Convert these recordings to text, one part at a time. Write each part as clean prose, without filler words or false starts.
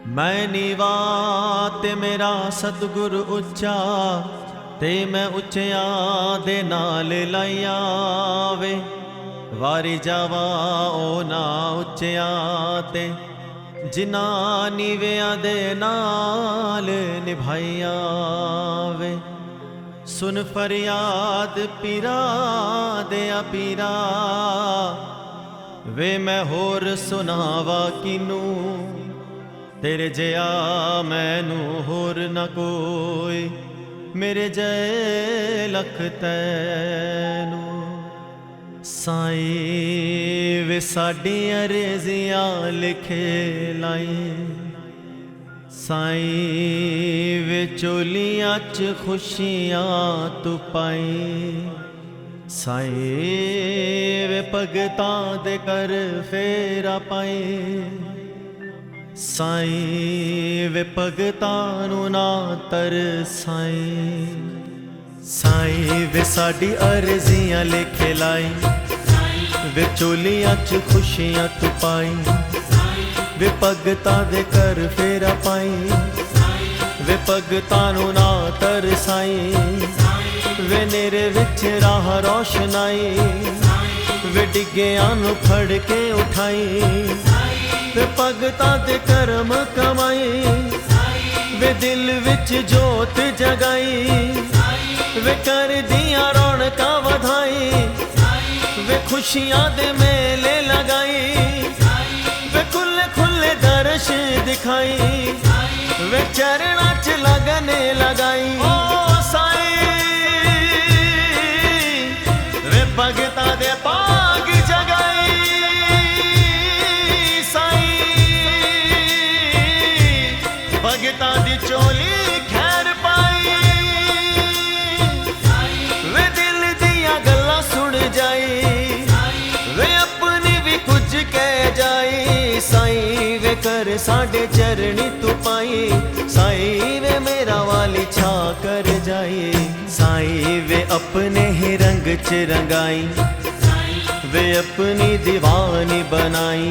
मैं नीवा ते मेरा सतगुर उच्चा, ते मैं उच्चिया दे नाल लाइया वे। वारी जावा ओ ना उच्चिया ते, जिना नीविया दे नाल निभाइया वे। सुन फरियाद पीरा दया पीरा, वे मैं होर सुनावा किनू। तेरे जया मैनू होर न कोई, मेरे जय लख तैनू। साईं वे साडी अरज़ियां लिखे लाई, साईं वे चोलियां च खुशियां तू पाई। साईं वे भगतां दे कर फेरा पाई, साईं वे भगतां नू ना तरसाई। साईं वे साडी अरज़ियां लिखे लाई, वे चोलियां च खुशियां तू पाई। वे भगतां दे कर फेरा पाई, वे भगतां नू ना तरसाई। वे नेरे विच राह रोशनाई, वे डिग्गियां नू फड़ के उठाई। वे भगतां दे करम कमाई, वे दिल विच जोत जगाई। वे कर दियां रौनकां वधाई, वे खुशियां दे मेले लगाई। वे खुले खुले दर्श दिखाई, वे चरणां च लगन लगाई। ओ साईं वे भगतां दे भाग जगाई। भगतां दी चोली खैर पाई, वे दिल दियां गल्लां सुन जाई। वे अपनी भी कुछ कह जाई। साईं वे कर साडे चरणी तू पाई, साईं वे मेरा वाली छा कर जाई। साईं वे अपने ही रंग च रंगाई, वे अपनी दीवानी बनाई।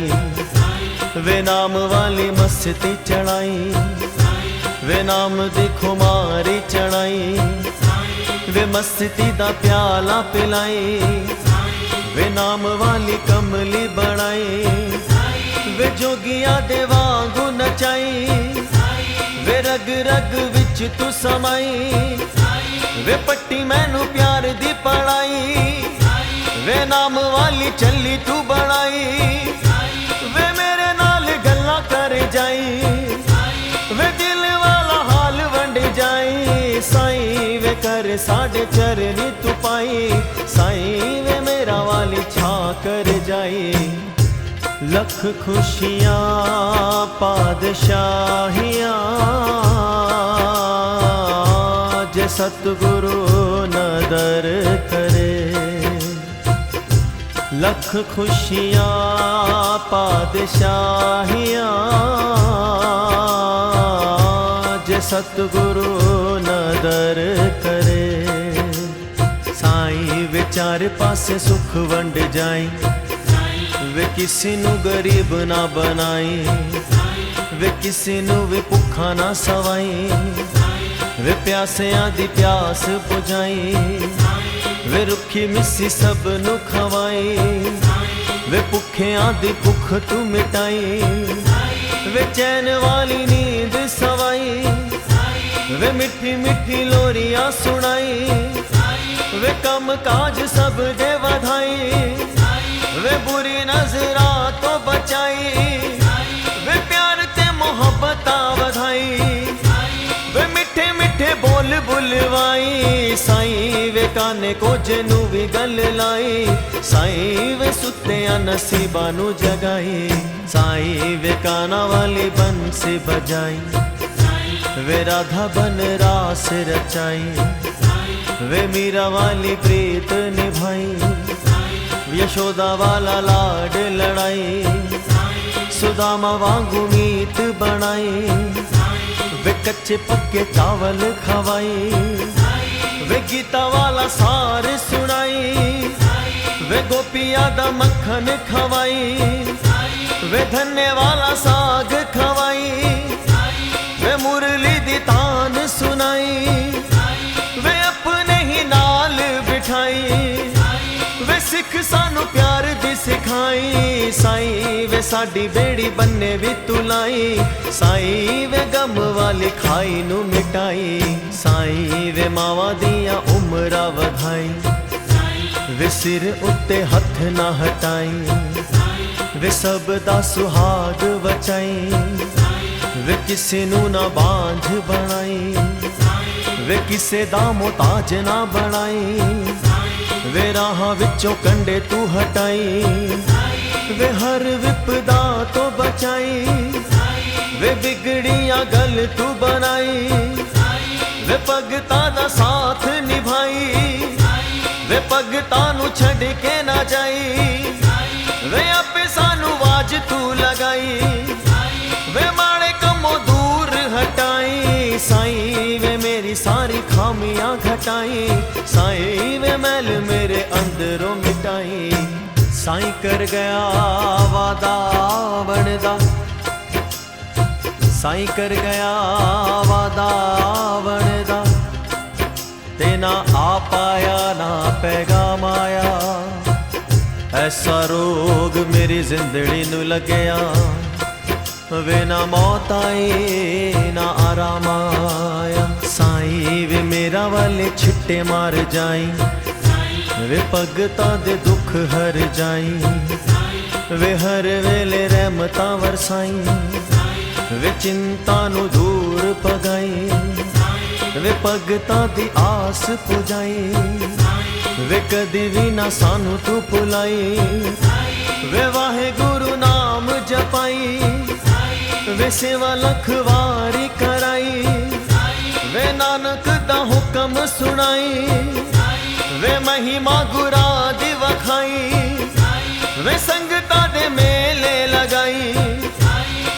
वे नाम वाली मस्ती चढ़ाई, वे नाम दी खुमारी चढ़ाई। वे मस्ती दा प्याला पिलाई, वे नाम वाली कमली बनाई। वे जोगिया दे वांगू नचाई, वे रग रग विच तू समाई। वे पट्टी मैनू प्यार दी पढ़ाई, वे नाम वाली चली तू बनाई। वे मेरे नाल गल्ला कर जाई, वे दिल वाला हाल वंड जाई। साईं वे कर साडे चरनी तू पाई, साईं वे मेरा वाली छा कर जाई। लख खुशियां पादशाहियां, जे सतगुरु नदर करे। लख खुशियां पादशाहियां, जे सतगुरु नदर करे। साईं वे चार पासे सुख वंड जाई, वे किसी नू गरीब ना बनाई। वे किसी नू वे भुखा ना सवाई, वे प्यासियां दी प्यास बुझाई। वे रुखी मिस्सी सब नू खवाई, वे भुखियां दी भुख तू मिटाई। वे चैन वाली नींद सवाई, वे मिठी मिठी लोरियां सुनाई। वे कम काज सब दे वधाई, वे बुरी नजरा तो बचाई। वे प्यार ते मोहब्बतां वधाई, वे मिठे मिठे बोल बुलवाई। साईं वे काने को जनू भी गल लाई, साईं वे सुत्तियां नसीबां नू जगाई। साईं वे काना वाली बंसी बजाई, वे राधा बन रास रचाई। वे मीरा वाली प्रीत निभाई, यशोदा वाला लाड लड़ाई। सुदामा वांगू मीत बनाई, वे कच्चे पक्के चावल खवाई। वे गीता वाला सार सुनाई, वे गोपिया दा मक्खन खवाई। वे धन्य वाला साग खवाई। निभाई। साईं वे साडी बेड़ी बन्ने भी तू लाई। साईं वे गम वाली खाई नू मिटाई। साईं वे मावां दियां उमरां वधाई। वे सिर उत्ते हथ ना हटाई। वे सब दा सुहाग बचाई। वे किसे नू ना बांझ बनाई। वे किसे दा मोहताज ना बनाई। वे राहां विचों कंडे तू हटाई। वे हर विपदा तो बचाई। वे बिगड़ियां गल तू बनाई। वे भगतां दा साथ निभाई। वे भगतां नू छड़ के ना जाई। वे आपे सानू आवाज तू लगाई। वे माड़े कमों दूर हटाई। साईं वे मेरी सारी खामियां घटाई। साईं वे मैल मेरे अंदरों मिटाई। साईं कर गया वादा बनदा। साईं कर गया वादा बनदा। ते ना आ पाया ना पैगाम आया। ऐसा रोग मेरी जिंदड़ी नू लगया। वे ना मौत आई ना आराम आया। साईं वे मेरा वाले छिट्टे मार जाई। वे भगतां दे दुख हर जाई। वे हर वेले रहमतां वरसाई। वे चिंता नू दूर पगाई। वे भगतां दी आस पुजाई। वे कदी भी ना सानू तू भुलाई। वे वाहेगुरु नाम जपाई। वे सेवा लखवारी कराई। वे नानक दा हुक्म सुनाई। वे महिमा गुरा दी वखाई। वे संगतां दे मेले लगाई।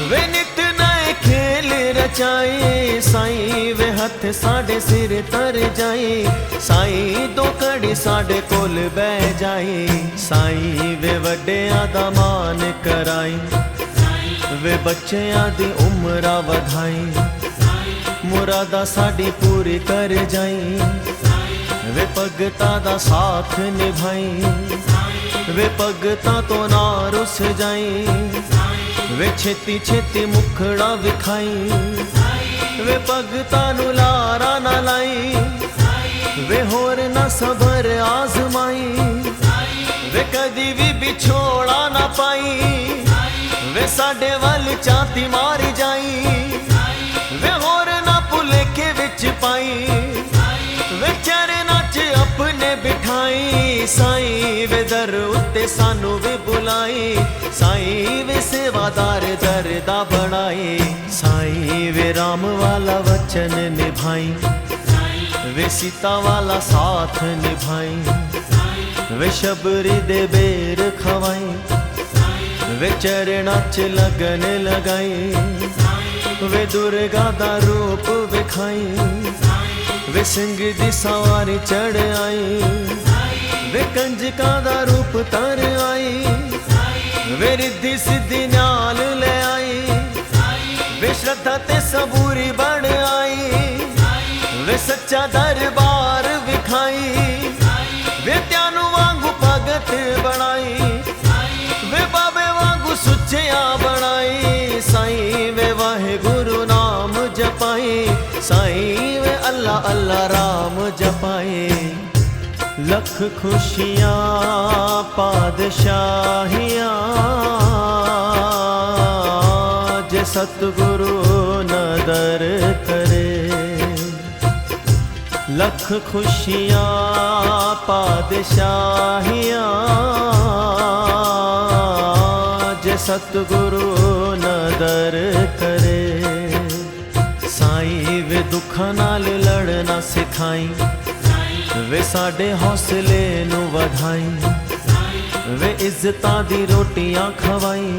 वे नित नए खेल रचाई। साईं वे हथ साडे सिर तर जाई। साईं दो कड़ी साडे कोल बह जाई। साईं वे वड्डियां दा मान कराई। वे बच्चियां दी उमरां वधाई। मुरादा साडी पूरी कर जाई। वे भगतां दा साथ निभाई। वे भगतां तो ना रुस जाई। वे छेती छेती मुखड़ा विखाई। वे भगतां नू लारा ना लाई। वे होर ना सबर आजमाई। वे कदी भी बिछोड़ा ना पाई। वे साडे वल चाती मारी जाई। वे होर ना भुलेखे विच पाई। वे चरनां च अपने बिठाई। साईं वे दर उत्ते सानू भी बुलाई। साईं वे सेवादार दर दा बनाई। साईं वे राम वाला वचन निभाई। वे सीता वाला साथ निभाई। वे शबरी दे बेर खवाई। वे चरनां च लगन लगाई। वे दुर्गा दा रूप विखाई। वे सिंह दी सवारी चढ़ आई। वे कंजका दा रूप तर आई। वे रिद्धि सिद्धि न्याल ले आई। वे श्रद्धा ते सबूरी बन आई। वे सच्चा दरबार विखाई। वे त्यानू वांगू भगत बनाई। वे बाबे वांगू सुचिया बनाई। साईं वे वाहेगुरु नाम जपाई। साईं वे अल्लाह अल्लाह राम जपाई। लख खुशियाँ पादशाहियाँ जे सतगुरु नदर करे। लख खुशियाँ पादशाहियाँ जे सतगुरु नदर करे। साईं वे दुखां नाल लड़ना सिखाई। वे साडे हौसले नू वधाई। वे इज्जतां दी रोटियां खवाई।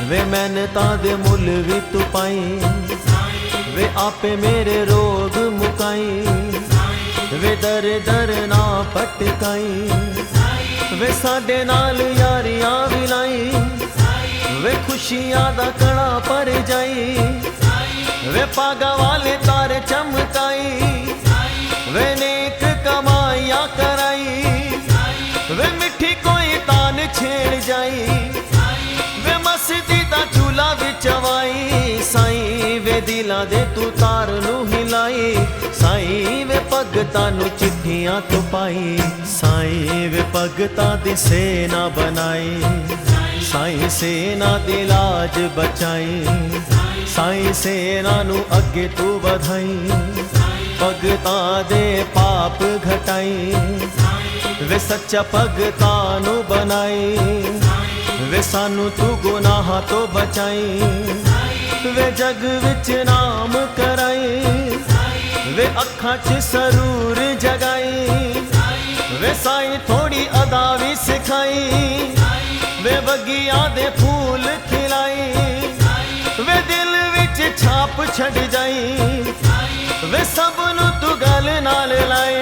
वे मेहनतां दे मुल भी तू पाई। वे आपे मेरे रोग मुकाई। वे दर दर ना पटकाई। वे साडे नाल यारियां विलाई। वे खुशियां दा कड़ा पर जाई। वे पागा वाले तारे चमकाई। वे नेक कमाइया कराई। वे मिठी कोई तान छे मिल जाई वे मस्ती दा झूला विचवाई साईं वे दिलां दे तू तार नू हिलाई साईं वे भगतां नू चिट्ठियां तू पाई साईं वे भगतां दी सेना बनाई साईं सेना दी लाज बचाई साईं सेना नू अगे तू वधाई भगतां दे पाप घटाई वे सच्चा भगतां नू बनाई वे सानू तू गुनाह तो बचाई वे जग विच नाम कराई वे अखां च सरूर जगाई वे साईं थोड़ी अदा भी सिखाई वे बगिया दे फूल खिलाई वे दिल विच छाप छड़ जाई वे सब नू तू गल नाल लाई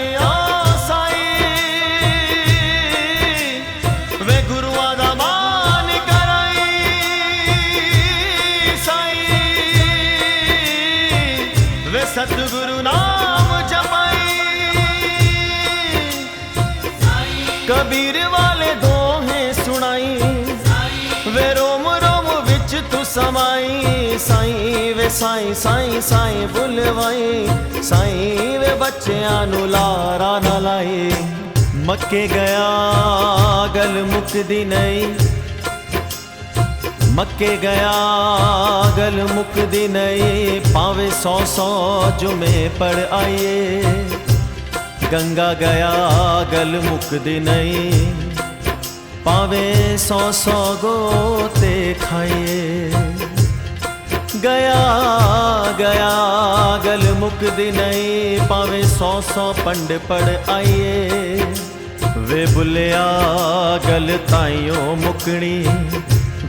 वे गुरुआ दा मान कराई साईं वे सतगुरु नाम जपाई कबीर वाले दोहे सुनाई वे रोम रोम विच तू समाई साईं वे साईं साईं साईं बुलवाई साईं वे बच्चियां नू लारा ना लाई मक्के गया गल मुकदी नहीं मक्के गया गल मुकदी नहीं पावे 100 जुमे पढ़ आइए गंगा गया गल मुकदी नहीं पावे 100 गोते खाइए गया गया गल मुकदी नहीं पावे 100 पंड पढ़ आइए वे बुलिया गल ताइयों मुकनी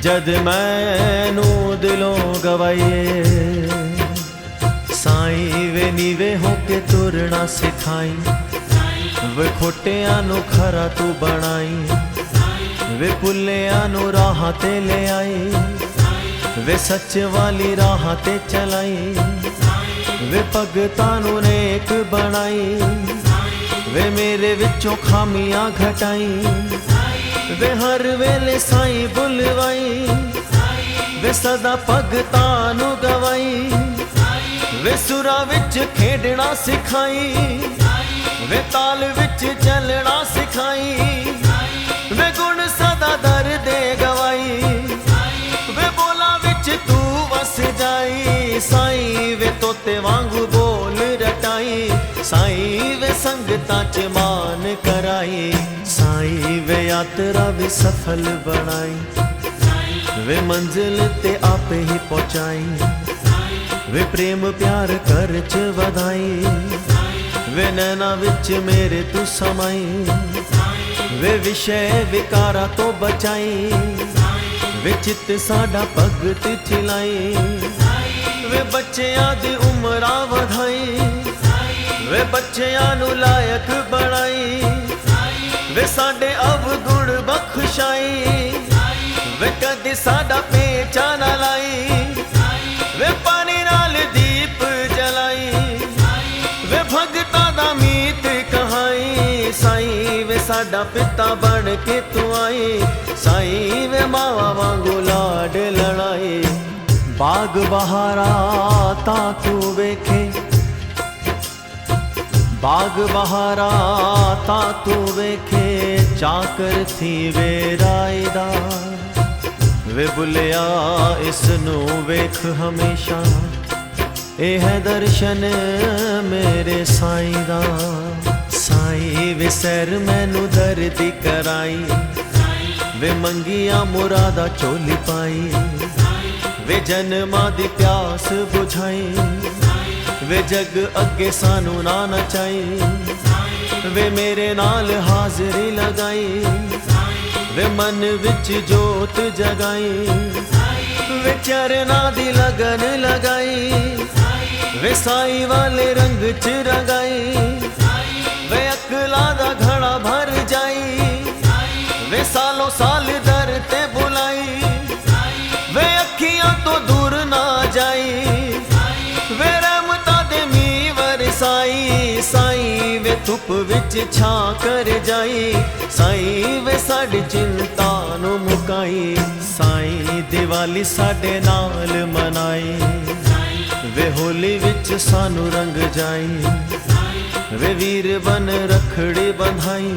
जद मैनू दिलों गवाइए साईं वे नीवे होके तुरना सिखाई वे खोटियां नू खरा तू बनाई वे पुलियां नू राह ते ले आई वे सच वाली राह ते चलाई वे भगतां नू नेक बनाई वे मेरे विचों खामियां घटाई वे हर वेले साईं बुलवाई वे सदा भगतां नू गवाई वे सुरा विच खेडना सिखाई वे ताल विच चलना सिखाई वे गुण सदा दर दे गवाई वे बोला विच तू वस जाई साईं वे तोते वांगू बोल रटाई साईं वे संगतां च मान कराई साईं वे यात्रा भी सफल बनाई वे मंजिल ते आपे ही पहुंचाई वे प्रेम प्यार कर च वधाई वे नैना विच मेरे तू समाई वे विषय विकारा तो बचाई वे चित साडा भगत चिलाई वे बच्चियां दी उमरा वधाई वे बच्चियां नू लायक बनाई वे साडे अवगुण बख्शाई वे कदी साडा पेचा ना लाई वे पानी नाल दीप जलाई वे भगतां दा मीत कहाई साईं वे साडा पिता बन के तू आई साईं वे मावा वांगू लाड लड़ाई बाग बहारा ता तू वेखे बाग बहारा ता तू वेखे चाकर थी वे रायदा वे बुलिया इसनू वेख हमेशा ए है दर्शन मेरे साईं दा साईं वे सैर मैनू दर्दी कराई वे मंगिया मुरादा चोली पाई वे जन्मा दी प्यास बुझाई वे जग अगे सानू ना नचाई वे मेरे नाल हाजरी लगाई वे मन विच जोत जगाई वे चरना दी लगन लगाई वे साई वाले रंग च रंगाई वे अकला दा घड़ा भर जाई वे सालों साल दर ते बुलाई वे अखियां तो दूर ना जाई वे रहमता दे मी वरसाई साई वे तू धुप विच छा कर जाई। साईं वे साडी चिंता नू मुकाई। साईं दिवाली साडे नाल मनाई। वे होली विच सानू रंग जाई। वे वीर बन रखड़ी बंधाई।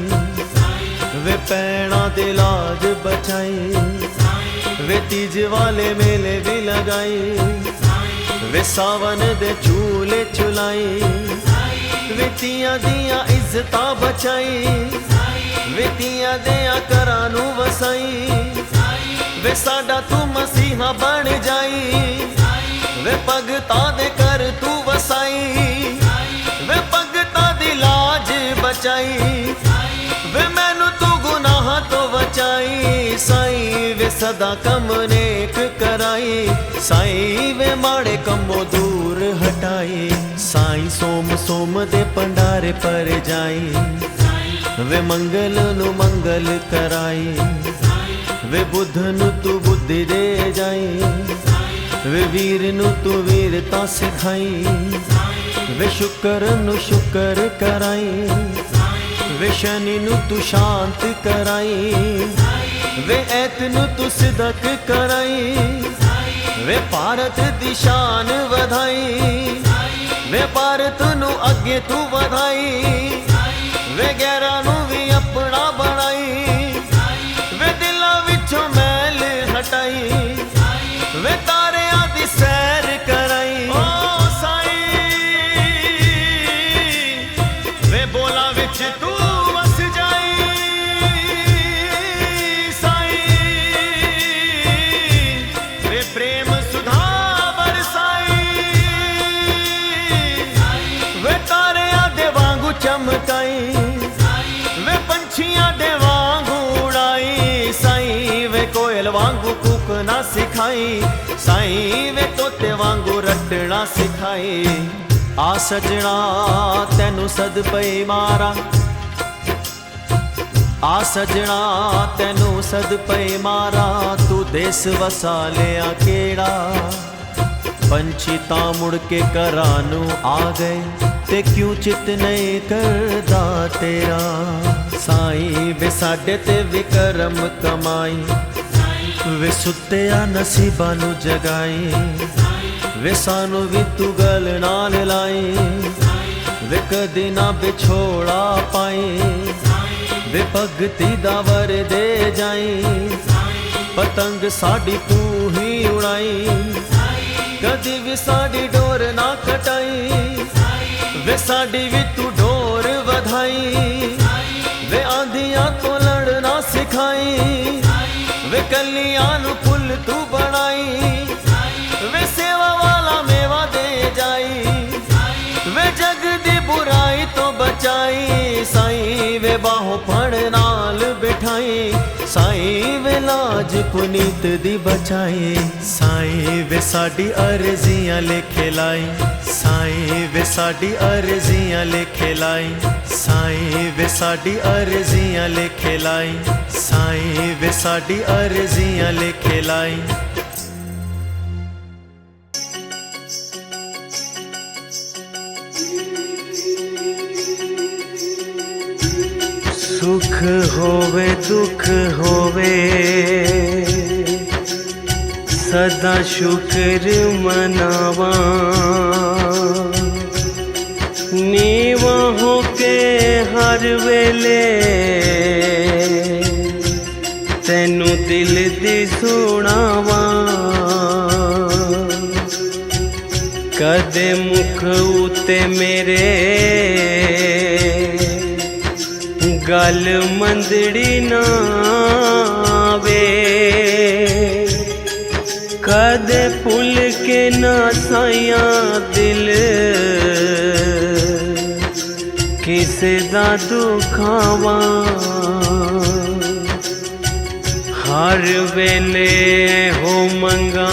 वे पैणा दे लाज बचाई। वे तीज वाले मेले भी लगाई। वे सावन दे झूले झुलाई। वे तियां दियां इज्जतां बचाई। वे तियां दियां घरां नू वसाई। वे साडा तू मसीहा बन जाई। वे भगतां दे घर तू वसाई। वे भगतां दी लाज बचाई। वे मैनू तू गुनाह तो बचाई। साईं वे सदा कम नेक कराई। साईं वे माड़े कमों दूर हटाई। साईं सोम सोम दे भंडारे पर जाई। वे मंगल नु मंगल कराई। वे बुध नु तू बुद्धि दे जाई। वे वीर नु तू वीरता सिखाई। वे शुक्र नु शुक्र कराई। वे शनि नु तू शांत कराई। वे ऐत नु तू सिदक कराई। वे भारत दी शान वधाई। वे भारत नु अगे तू वधाई। वे गैरा नु भी अपना बनाई। वे दिलों विचों मैल हटाई। वे तारियां दी सैर कराई। ओ साईं वे बोला विच तू वस जाई। साईं वे प्रेम सुधा बरसाई। वे तारियां दे वांगू चमकाई। वे पंछियां दे वांगू उड़ाई। साईं वे कोयल वांगू कूकना सिखाई। साईं वे तोते वांगू रटना सिखाई। आ सजना तैनू सद पई मारा। आ सजना तैनू सद पई मारा। तू देस वसा लिया केड़ा। पंछी तां मुड़ के घरां नू आ गए। ते क्यों चित नहीं करदा तेरा। साईं वे साडे ते विक्रम कमाई। वे सुत्तिया नसीबा नू जगाई। वे सानू भी तू गल नाल लाई। वे कदी ना बिछोड़ा पाई। वे भगती दा वर दे जाई। पतंग साडी तू ही उड़ाई। कदी भी साडी डोर ना कटाई। वे साडी भी तू डोर वधाई। वे आंधियां तो लड़ना सिखाई। वे कलियां नू फुल तू बनाई। वे सेवा वाला मेवा दे जाई। वे जग दी बुराई तो बचाई। साईं वे बाहों फड़ नाल बिठाई। साईं वे लाज पुनीत दी बचाई। साईं वे साडी अर्जियां लिखे लाई। साईं वे साडी अर्जियां लिखे लाई। साईं वे साडी अर्जियां लिखे लाई। साईं वे साडी अर्जियां लिखे लाई। सुख होवे दुख होवे सदा शुक्र मनावा। नीवा होके हर वेले तैनू दिल दी सुनावा। कदे मुख उते मेरे गल मंदड़ी ना आवे। कदे भुल के ना साया दिल किसे दा दुखावा। हर वेले हो मंगा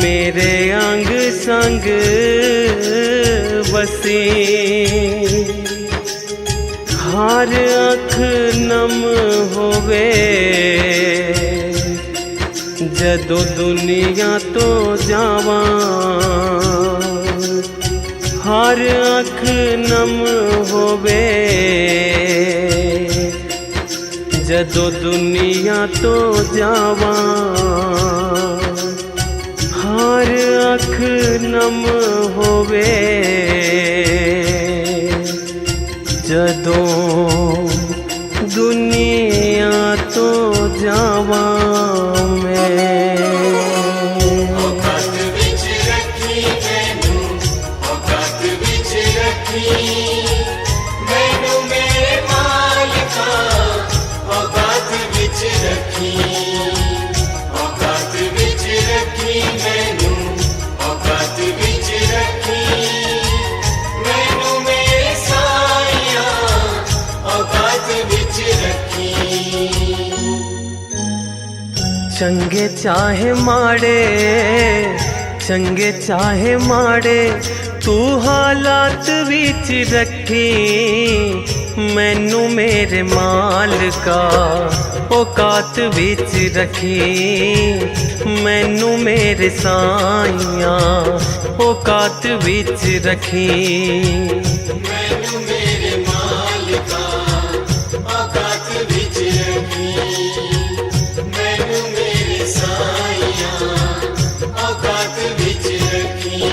मेरे अंग संग बसी। हर अख नम होवे जदों दुनिया तो जावा। हर अख नम होवे जदों दुनिया तो जावा। हर अख नम होवे जदों दुनिया तो जावा मैं। औकात विच रखी मैनू, औकात विच रखी मैनू मेरे मालिका, औकात विच रखी, औकात विच रखी मैनू, औकात विच रखी मैनू मेरे साईया, औकात विच रखी। चंगे चाहे माड़े, चंगे चाहे माड़े तू हालात विच रखी मैनू मेरे मालिका, औकात विच रखी मैनू मेरे साईया, औकात विच रखी। मैनू मेरे मालिका, औकात विच रखी मैनू मेरे साईया, औकात विच रखी।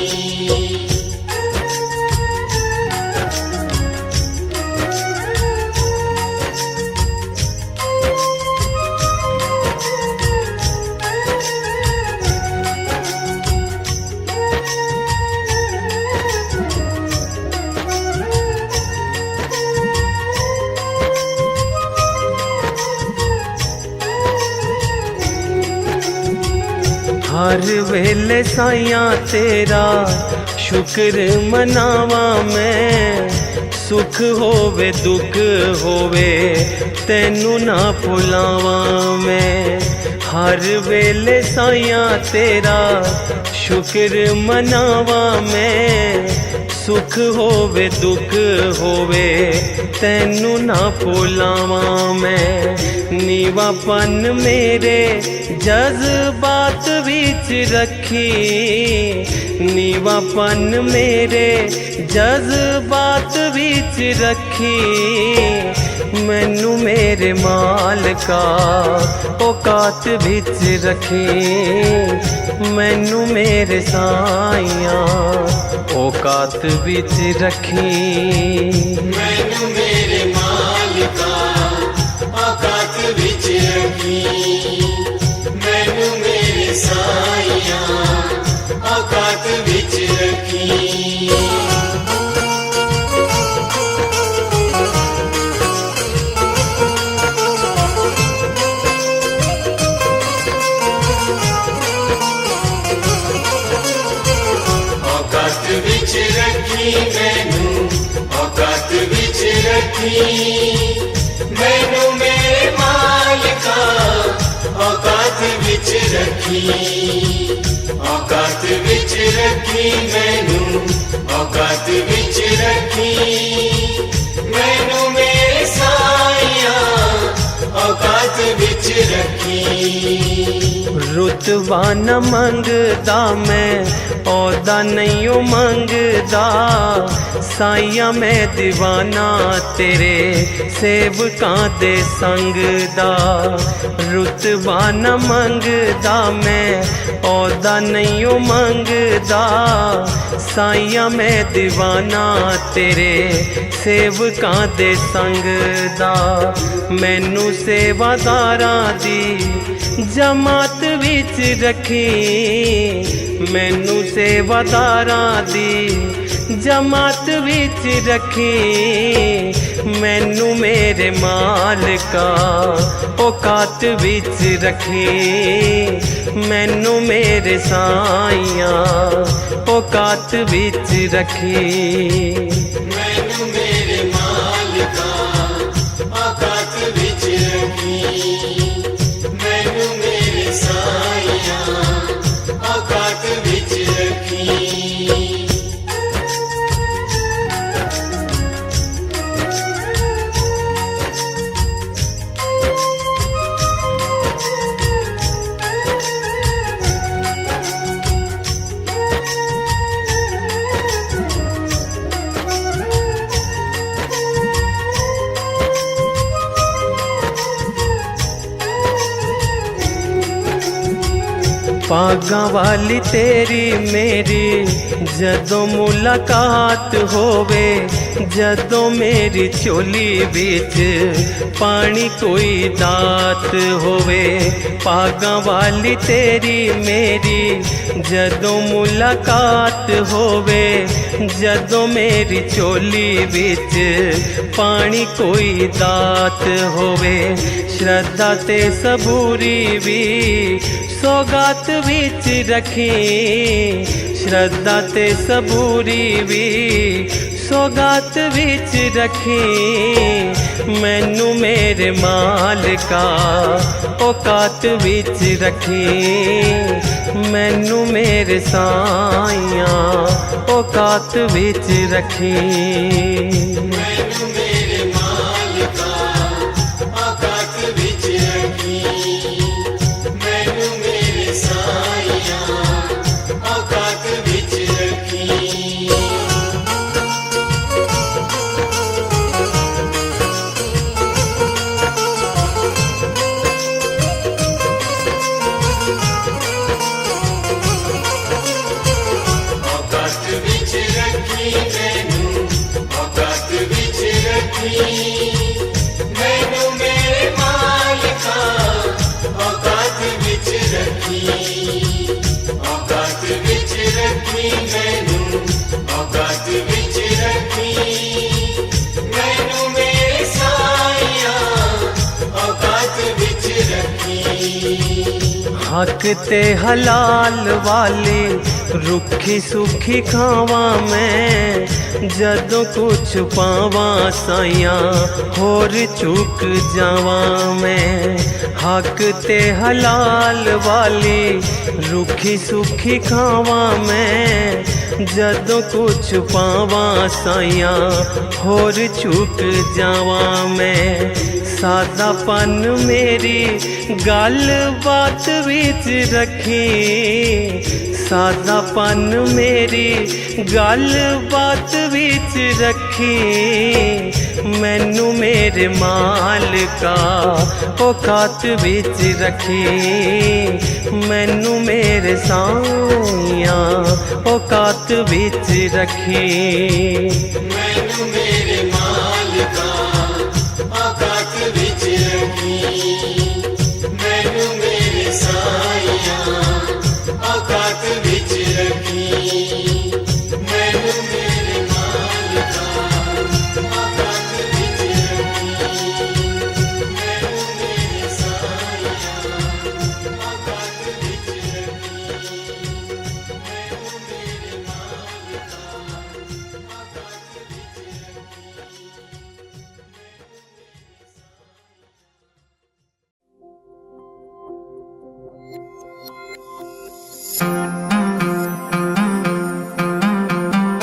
हर वेले साइया तेरा शुक्र मनावा मैं। सुख होवे दुख होवे तैनू ना भुलावा मैं। हर वेले साइया तेरा शुक्र मनावा मैं। सुख होवे दुख होवे तैनू ना भुलावा मैं। नीवापन मेरे जज्बात विच रखी, नीवापन मेरे जज्बात विच रखी मैनू मेरे मालिका, औकात विच रखी मैनू मेरे साईया, औकात विच रखी। मैनू मेरे मालिका, औकात विच रखी मैनू मेरे साईया, औकात विच रखी। औकात विच रखी मैनू, औकात विच रखी मैनू मेरे मालिका, औकात विच रखी, औकात विच रखी मैनू, औकात विच रखी मैनू मेरे साईया, औकात विच रखी। रुतबा न मंगदा मैं औदा नहीं मंगदा, साइया मैं दीवाना तेरे सेवकां दे संग दा। रुतबा न मंगदा मैं औदा नहीं मंगदा, साइया मैं दीवाना तेरे सेवकां दे संग दा। मैनू सेवादारां दी जमात विच रखी, मैनू सेवादारां दी जमात विच रखी मैनू मेरे मालिका, औकात विच रखी मैनू मेरे साईया, औकात विच रखी। मैनू मेरे मालिका, औकात विच रखी मैनू मेरे साईया, औकात विच रखी। पागां वाली तेरी मेरी जदों मुलाकात होवे, जदों मेरी चोली बिच पानी कोई दात होवे। पागां वाली तेरी मेरी जदों मुलाकात होवे, जदों मेरी चोली बिच पानी कोई दात होवे। श्रद्धा ते सबूरी भी सौगात विच रखी, श्रद्धा ते सबूरी भी सौगात विच रखी। मैनू मेरे मालिका औकात विच रखी, मैनू मेरे साइया औकात विच रखी। मैनू मेरे मालिका औकात विच रखी, मैनू मेरे साइया औकात विच रखी। औकात विच रखी मैनू, औकात विच रखी। मैनू मेरे मालिका औकात विच रखी, औकात विच रखी। मैनू औकात विच रखी, मैनू मेरे साइया औकात विच रखी। हक ते हलाल वाली रुखी सुखी खावा मैं, जदों कुछ पावा साइया होर चुक जावा मैं। हक ते हलाल वाली रुखी सुखी खावा मैं, जदों कुछ पावा साइया होर चुक जावा मैं। सादापन मेरी गल बात विच रखी, सादापन मेरी गल बात विच रखी। मैनू मेरे मालिका औकात विच रखी, मैनू मेरे साइया औकात विच रखी। मैनू मेरे मालिका औकात विच रखी, मैनू मेरे साइया औकात विच रखी। मैनू मेरे मालिका औकात विच रखी, मैनू मेरे साइया औकात विच रखी। मैनू मेरे मालिका औकात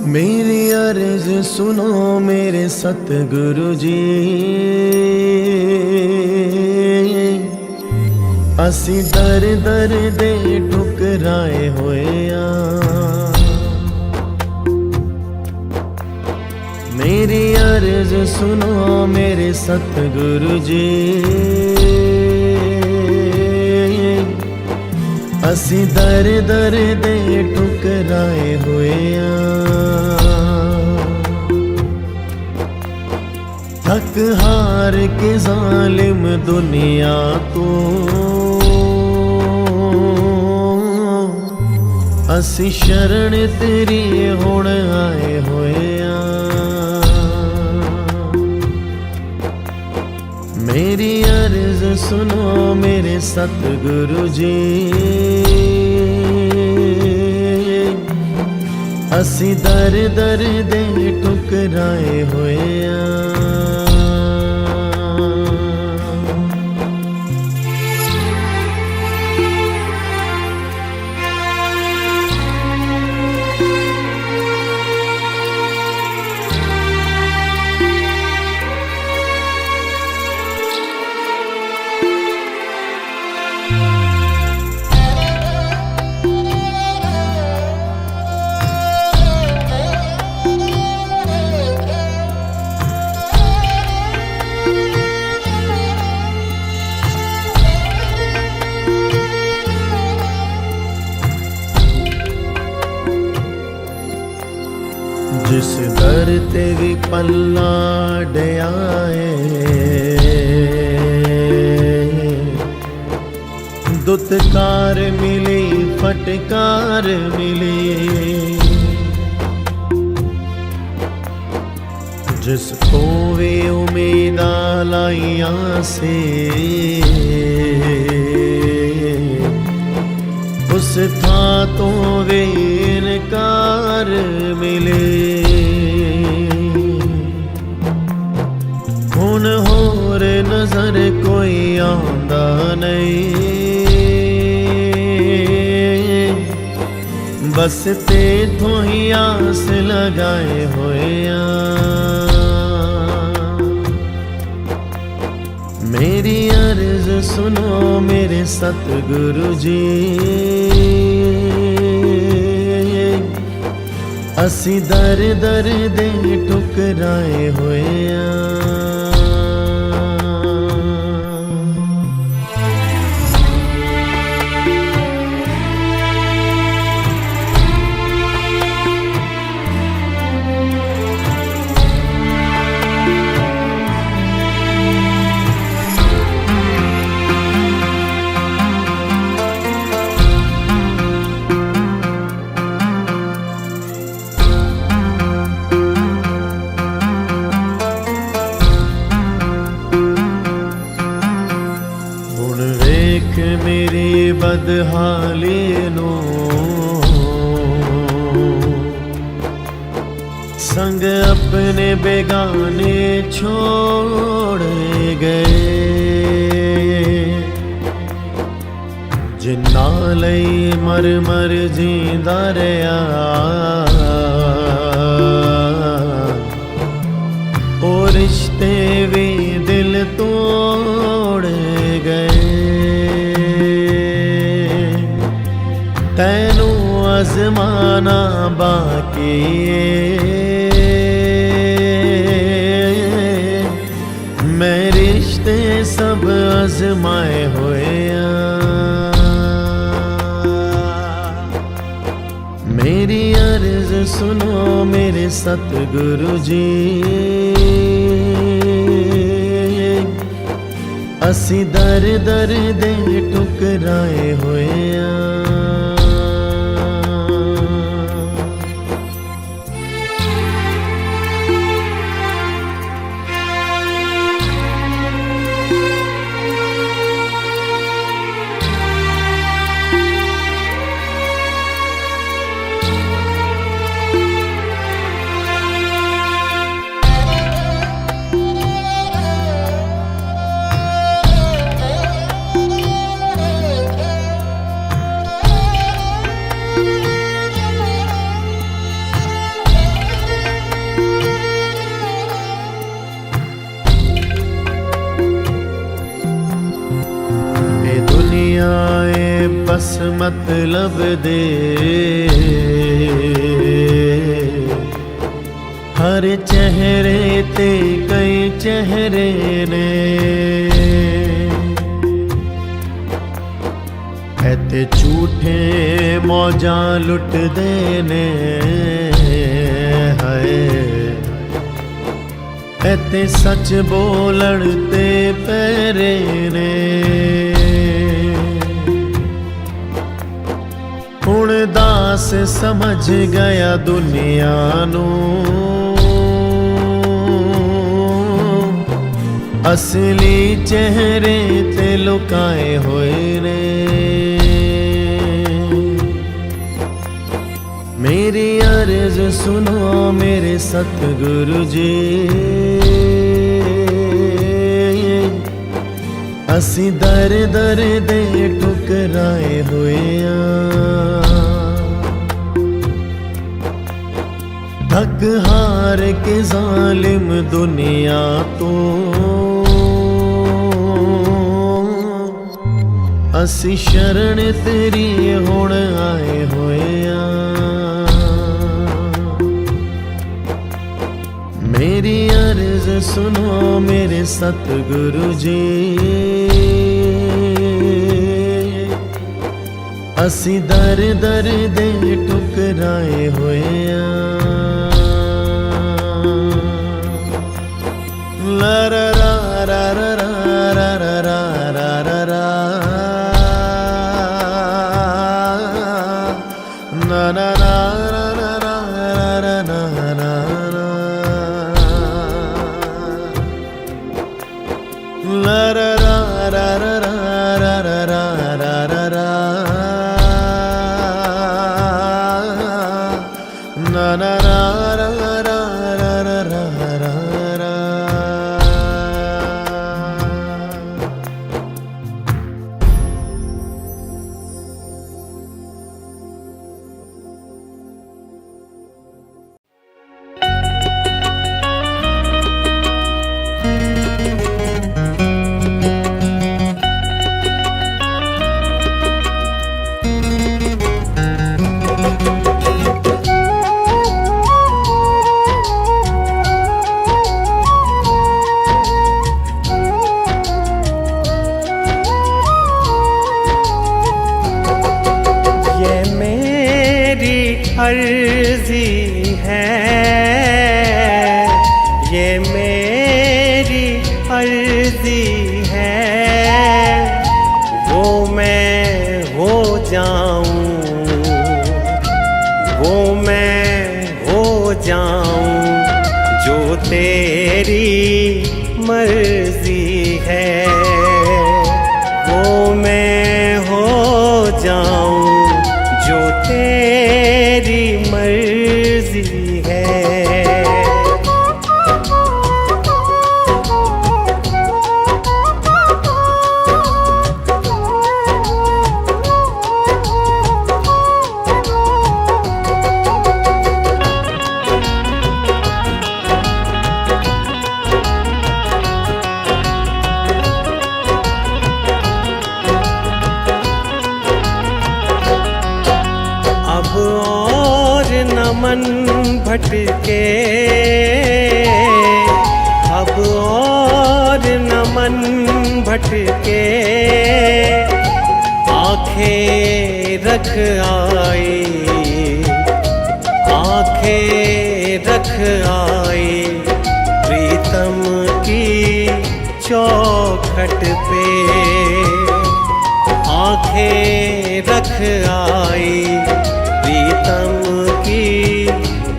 मेरी अर्ज सुनो मेरे सतगुरु जी, असी दर दर दे ठुकराए होए आ। मेरी अर्ज सुनो मेरे सतगुरु जी, असी दर दर दे ठुकराए होए आ। थक हार के जालिम दुनिया को असी शरण तेरी हुण आए होए आ। मेरी अर्ज सुनो मेरे सतगुरु जी, असी दर दर दे ठुकराए होए आ। ते भी पल्ला डया दुत्कार मिली फटकार मिली जिसको वे उम्मीदा लाइया से उस था तो वे इनकार मिले हुन होर नजर कोई आंदा नहीं बस ते थो ही आस लगाए होया मेरी अर्ज सुनो मेरे सतगुरु जी असी दर दर दे ठुकराए होया मेरी बदहाली नो संग अपने बेगाने छोड़ गए जिन्ना लई मर मर जींदा रहा ओ रिश्ते भी दिल तोड़ गए तैनू अजमाना बाकी मैं रिश्ते सब अजमाए होया मेरी अर्ज सुनो मेरे सतगुरु जी असी दर दर दे ठुकराए होया बस मतलब दे हर चेहरे ते कई चेहरे ने ऐते झूठे मौजा लुट देने है ऐते सच बोलण ते पैरे ने हुण दास समझ गया दुनिया नू असली चेहरे ते लुकाए होए ने मेरी अर्ज सुनो मेरे सतगुरु जी असी दर दर दे ठुकराए होया थक हार के जालिम दुनिया तो असी शरण तेरी हुण आए होया मेरी अर्ज सुनो मेरे सतगुरु जी असी दर दर दे ठुकराए होया La ra ra ra ra ra ra ra ra ra ra ra. Na na na na na na na na na na. La ra ra ra ra ra ra ra ra ra ra ra. Na na na ra ra ra ra ra ra ra. ये मेरी अर्जी है, ये मेरी अर्जी है, वो मैं हो जाऊं, वो मैं हो जाऊं जो तेरी मर्जी है, वो मैं हो जाऊं जो तेरी मर्जी है। अब और न मन भटके, अब और न मन भटके, आंखें रख आई, आंखें रख आई प्रीतम की चौखट पे, आंखें रख आई प्रीतम की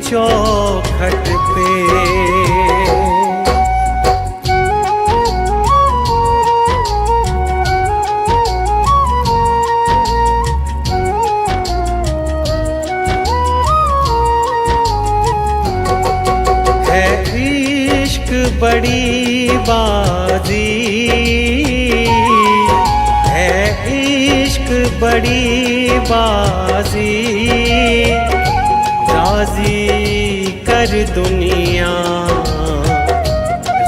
चौखट पे। है इश्क बड़ी बाजी, है इश्क बड़ी बाजी, राजी कर दुनिया,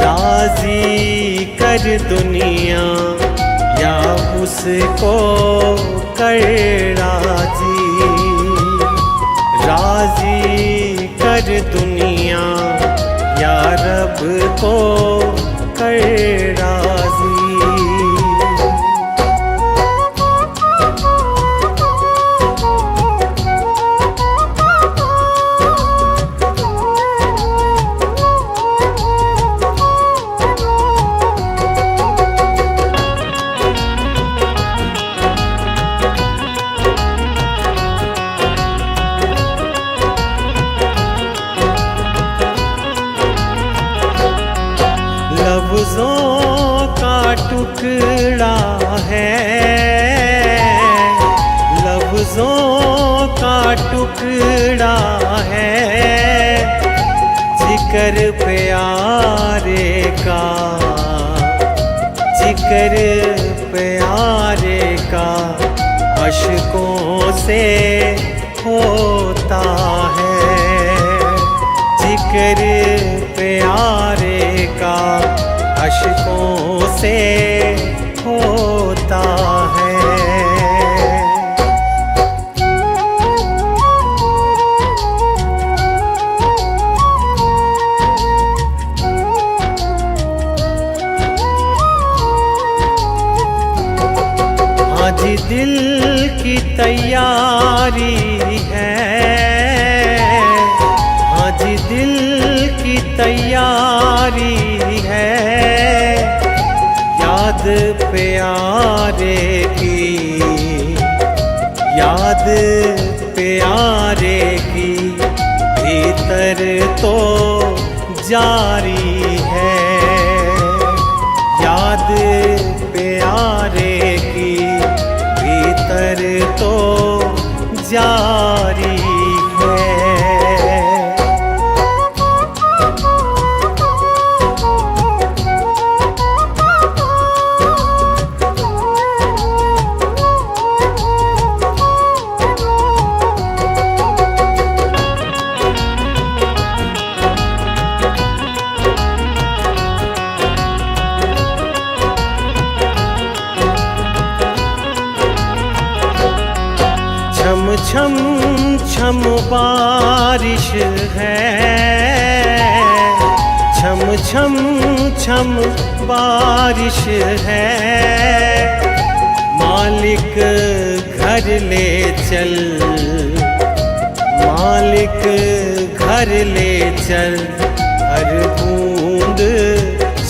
राजी कर दुनिया, या उसको कर राजी, राजी कर दुनिया, या रब को कर राजी। लफ्ज़ों का टुकड़ा है, लफ्ज़ों का टुकड़ा है, जिक्र प्यारे का, जिक्र प्यारे का अश्कों से होता है, जिक्र प्यारे का अश्कों से होता है। आज दिल की तैयारी है, आज दिल की तैयारी है, याद प्यारे की, याद प्यारे की भीतर तो जारी है, याद प्यारे की भीतर तो जारी है। छम छम छम बारिश है, छम छम छम बारिश है, मालिक घर ले चल, मालिक घर ले चल, हर बूंद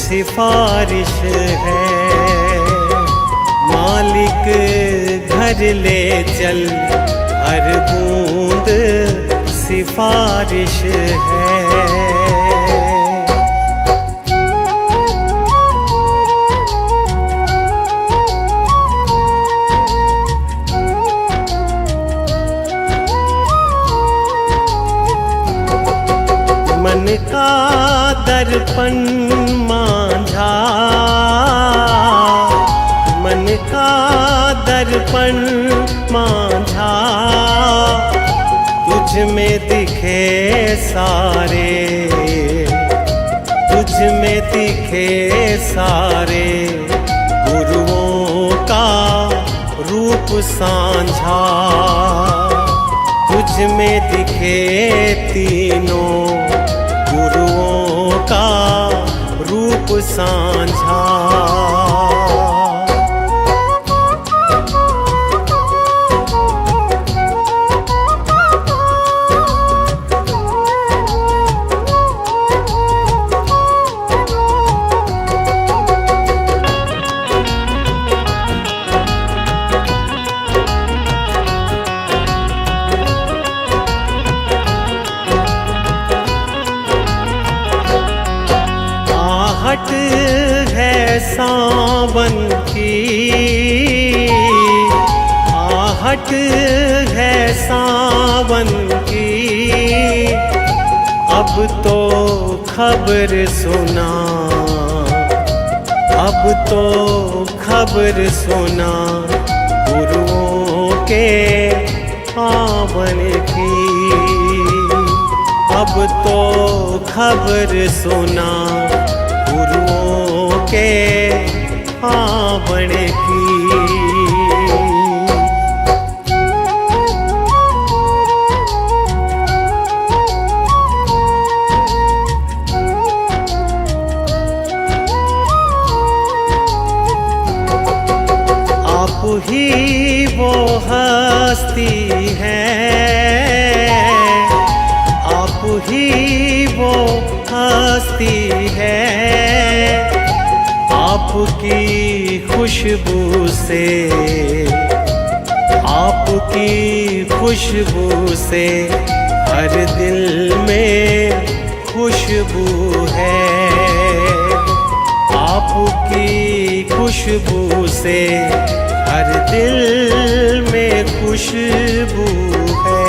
सिफारिश है, मालिक घर ले चल, हर बूंद सिफारिश है। मन का दर्पण मांझा, मन का दर्पण मांझा, तुझ में दिखे सारे, तुझ में दिखे सारे, गुरुओं का रूप सांझा, तुझ में दिखे तीनों गुरुओं का रूप सांझा। आहट है सावन की, आहट है सावन की, अब तो खबर सुना, अब तो खबर सुना, गुरुओं के आवन की, अब तो खबर सुना, गुरुओं के आवन की। आप ही वो हस्ती है, आप ही वो हस्ती है, आपकी खुशबू से, आपकी खुशबू से हर दिल में खुशबू है, आपकी खुशबू से हर दिल में खुशबू है।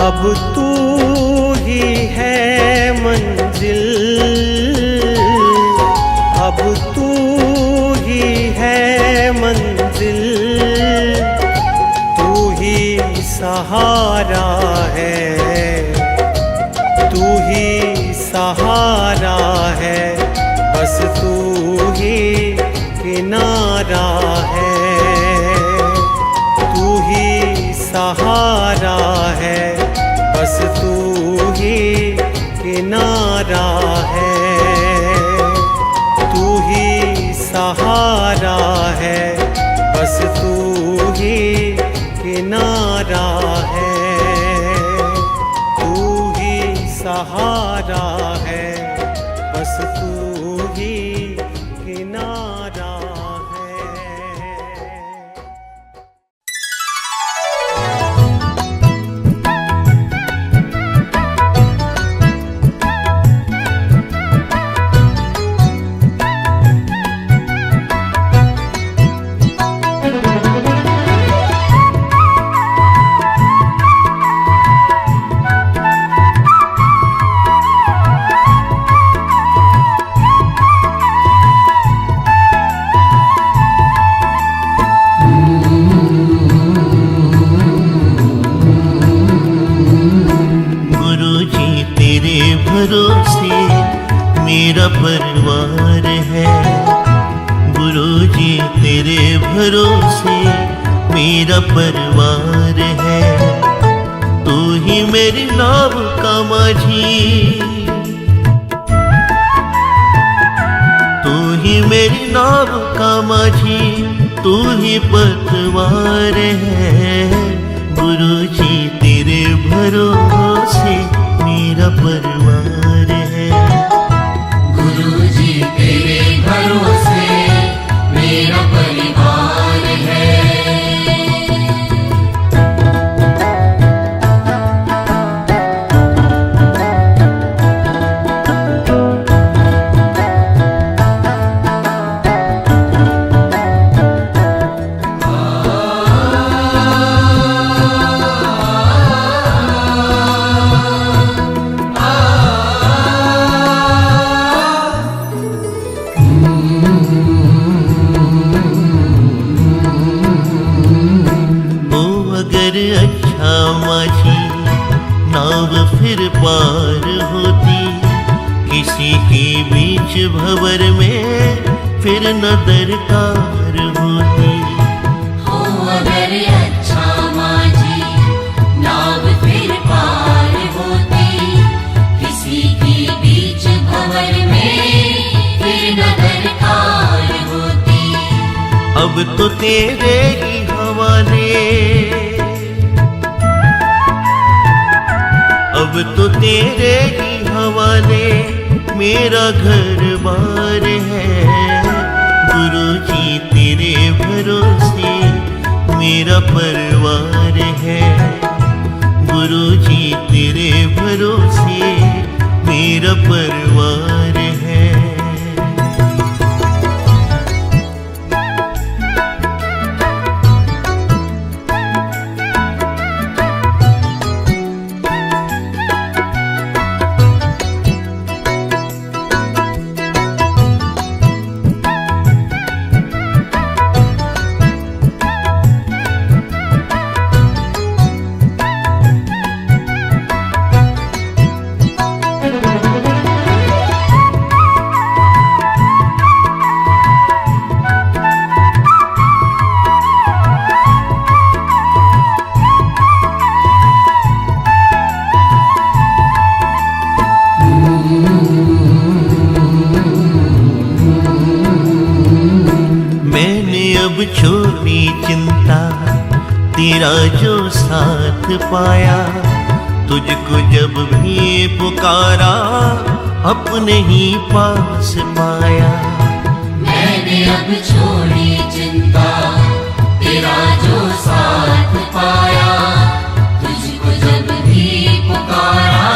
अब तू ही है मंजिल, अब तू ही है मंजिल, तू ही सहारा है, तू ही सहारा है, बस तू ही किनारा है, तू ही सहारा है, बस तू ही किनारा है, तू ही सहारा है, बस तू ही किनारा है, तू ही सहारा है, बस तू ही किनारा है। भरोसे मेरा परिवार है, गुरुजी तेरे भरोसे मेरा परिवार है, तू ही मेरी नाव का माझी, तू ही मेरी नाव का माझी, तू ही पतवार है, गुरुजी तेरे भरोसे मेरा परिवार है, गुरुजी तेरे भरोसे मेरा परिवार है। अच्छा माझी नाव फिर पार होती, किसी के बीच भंवर में फिर न दरकार होती। हो अगर अच्छा माझी नाव फिर पार होती, किसी के बीच भंवर में फिर न दरकार होती। अब तो तेरे ही हवाले, अब तो तेरे ही हवाले मेरा घर बार है, गुरुजी तेरे भरोसे मेरा परिवार है, गुरुजी तेरे भरोसे मेरा परिवार है। अब छोड़ी चिंता तेरा जो साथ पाया, तुझको जब भी पुकारा अपने ही पास पाया। मैंने अब छोड़ी चिंता तेरा जो साथ पाया, तुझको जब भी पुकारा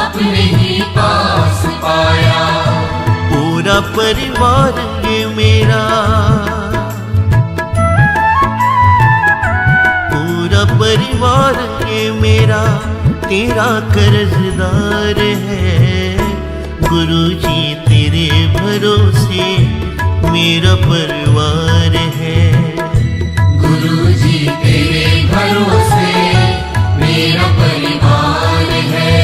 अपने ही पास पाया। पूरा परिवार ये मेरा, पूरा परिवार ये मेरा तेरा कर्जदार है। गुरुजी तेरे भरोसे मेरा परिवार है। गुरुजी तेरे भरोसे मेरा परिवार है।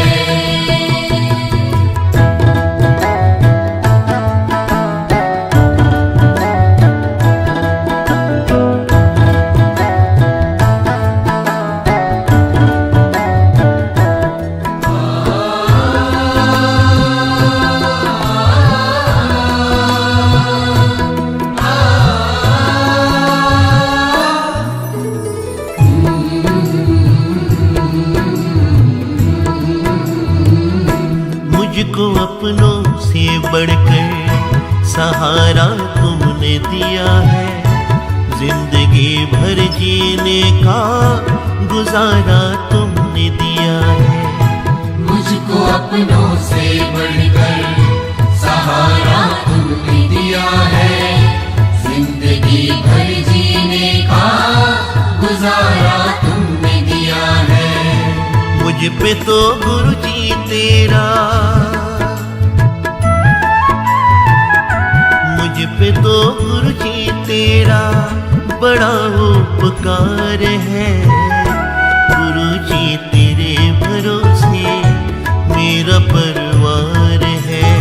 मुझको अपनों से बढ़कर सहारा तुमने दिया है। जिंदगी भर जीने का गुजारा तुमने दिया है। मुझको अपनों से बढ़कर सहारा तुमने दिया है। जिंदगी भर जीने का गुजारा तुमने दिया है। मुझ पे तो गुरु जी तेरा, मुझ पे तो गुरु जी तेरा बड़ा उपकार है। गुरु जी तेरे भरोसे मेरा परिवार है।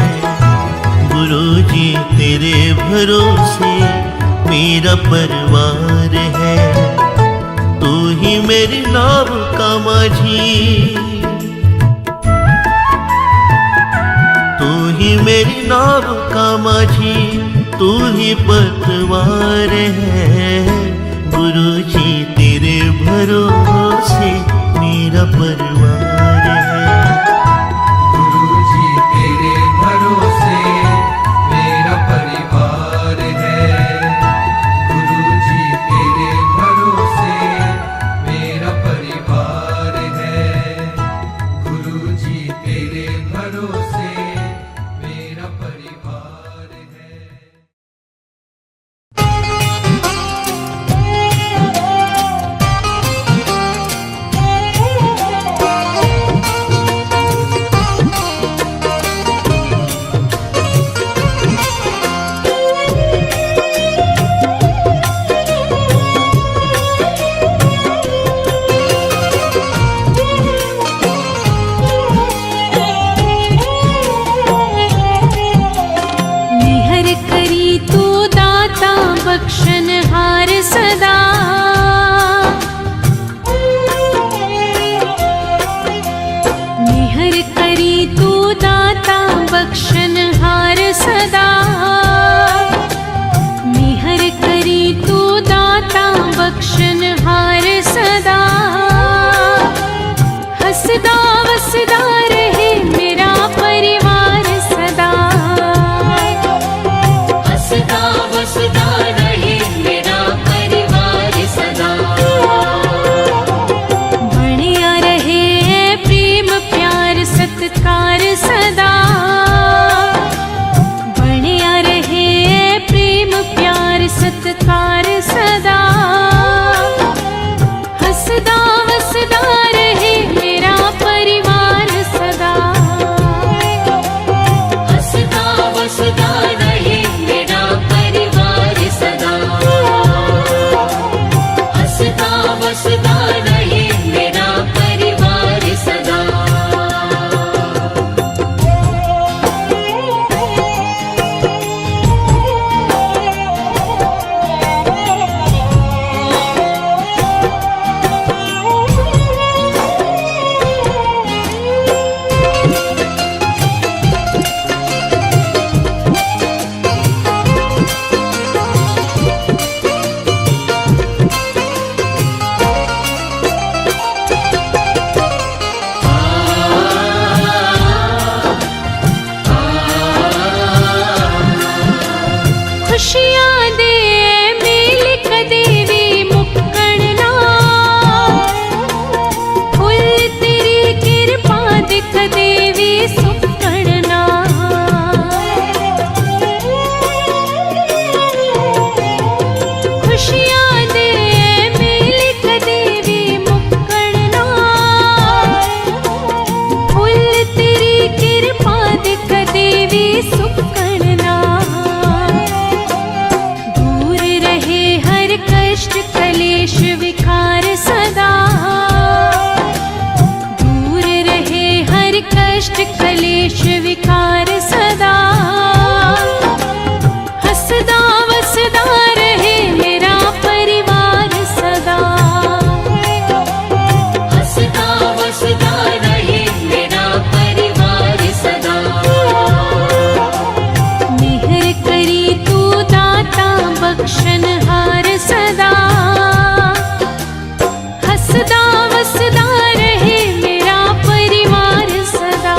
गुरु जी तेरे भरोसे मेरा परिवार है। तू ही मेरी नाव का माझी, तू ही मेरी नाव का माझी, तू ही पतवार है। गुरु जी तेरे भरोसे मेरा परिवार है। गुरु जी तेरे भरोसे मेरा परिवार है। गुरु जी तेरे भरोसे मेरा परिवार है। गुरु जी तेरे भरोसे मेरा परिवार है। निहर करी तू दाता बख्शनहार सदा। निहर करी तू दाता बख्शनहार सदा। निहर करी तू दाता बख्शनहार सदा। हसदा वसदा रहे मेरा परिवार सदा। हंसता बसता रहे मेरा परिवार सदा। बढ़िया रहे प्रेम प्यार सत्कार सदा। बढ़िया रहे प्रेम प्यार सत्कार सदा। हसदा वसदा रहे मेरा परिवार सदा। हंसता बसता रहे मेरा परिवार सदा। हंसता बसता रहे मेरा परिवार सदा। खुशियाँ दे मेल कदेवी मुक्कड़ना। फुल तेरी कृपा दिख देवी सुक्कड़ना। खुशियाँ दे मेल कदेवी मुक्कड़ना। फुल तेरी कृपा दिख देवी सुक्कड़ना। दूर रहे हर कष्ट कलेश विकार सदा। दूर रहे हर कष्ट कलेश विकार सदा। हसदा वसदा रहे मेरा परिवार सदा। हंसता बसता रहे मेरा परिवार सदा। निहर करी तू दाता बख्शनहार सदा। हसदा वसदा रहे मेरा परिवार सदा।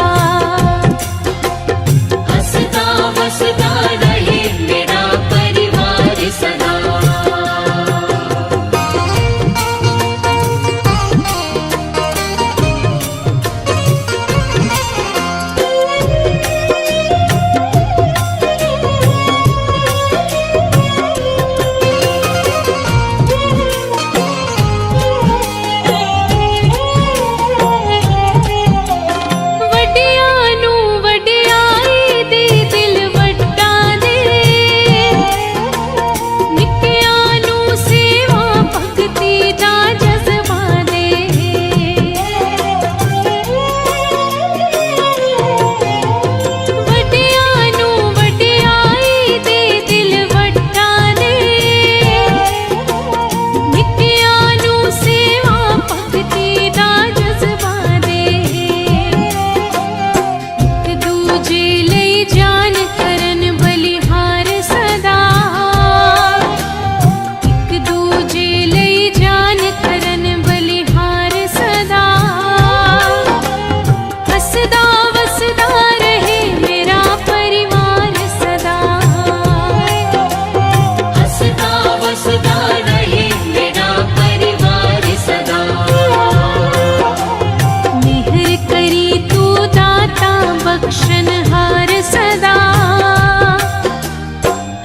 बख्शनहार सदा।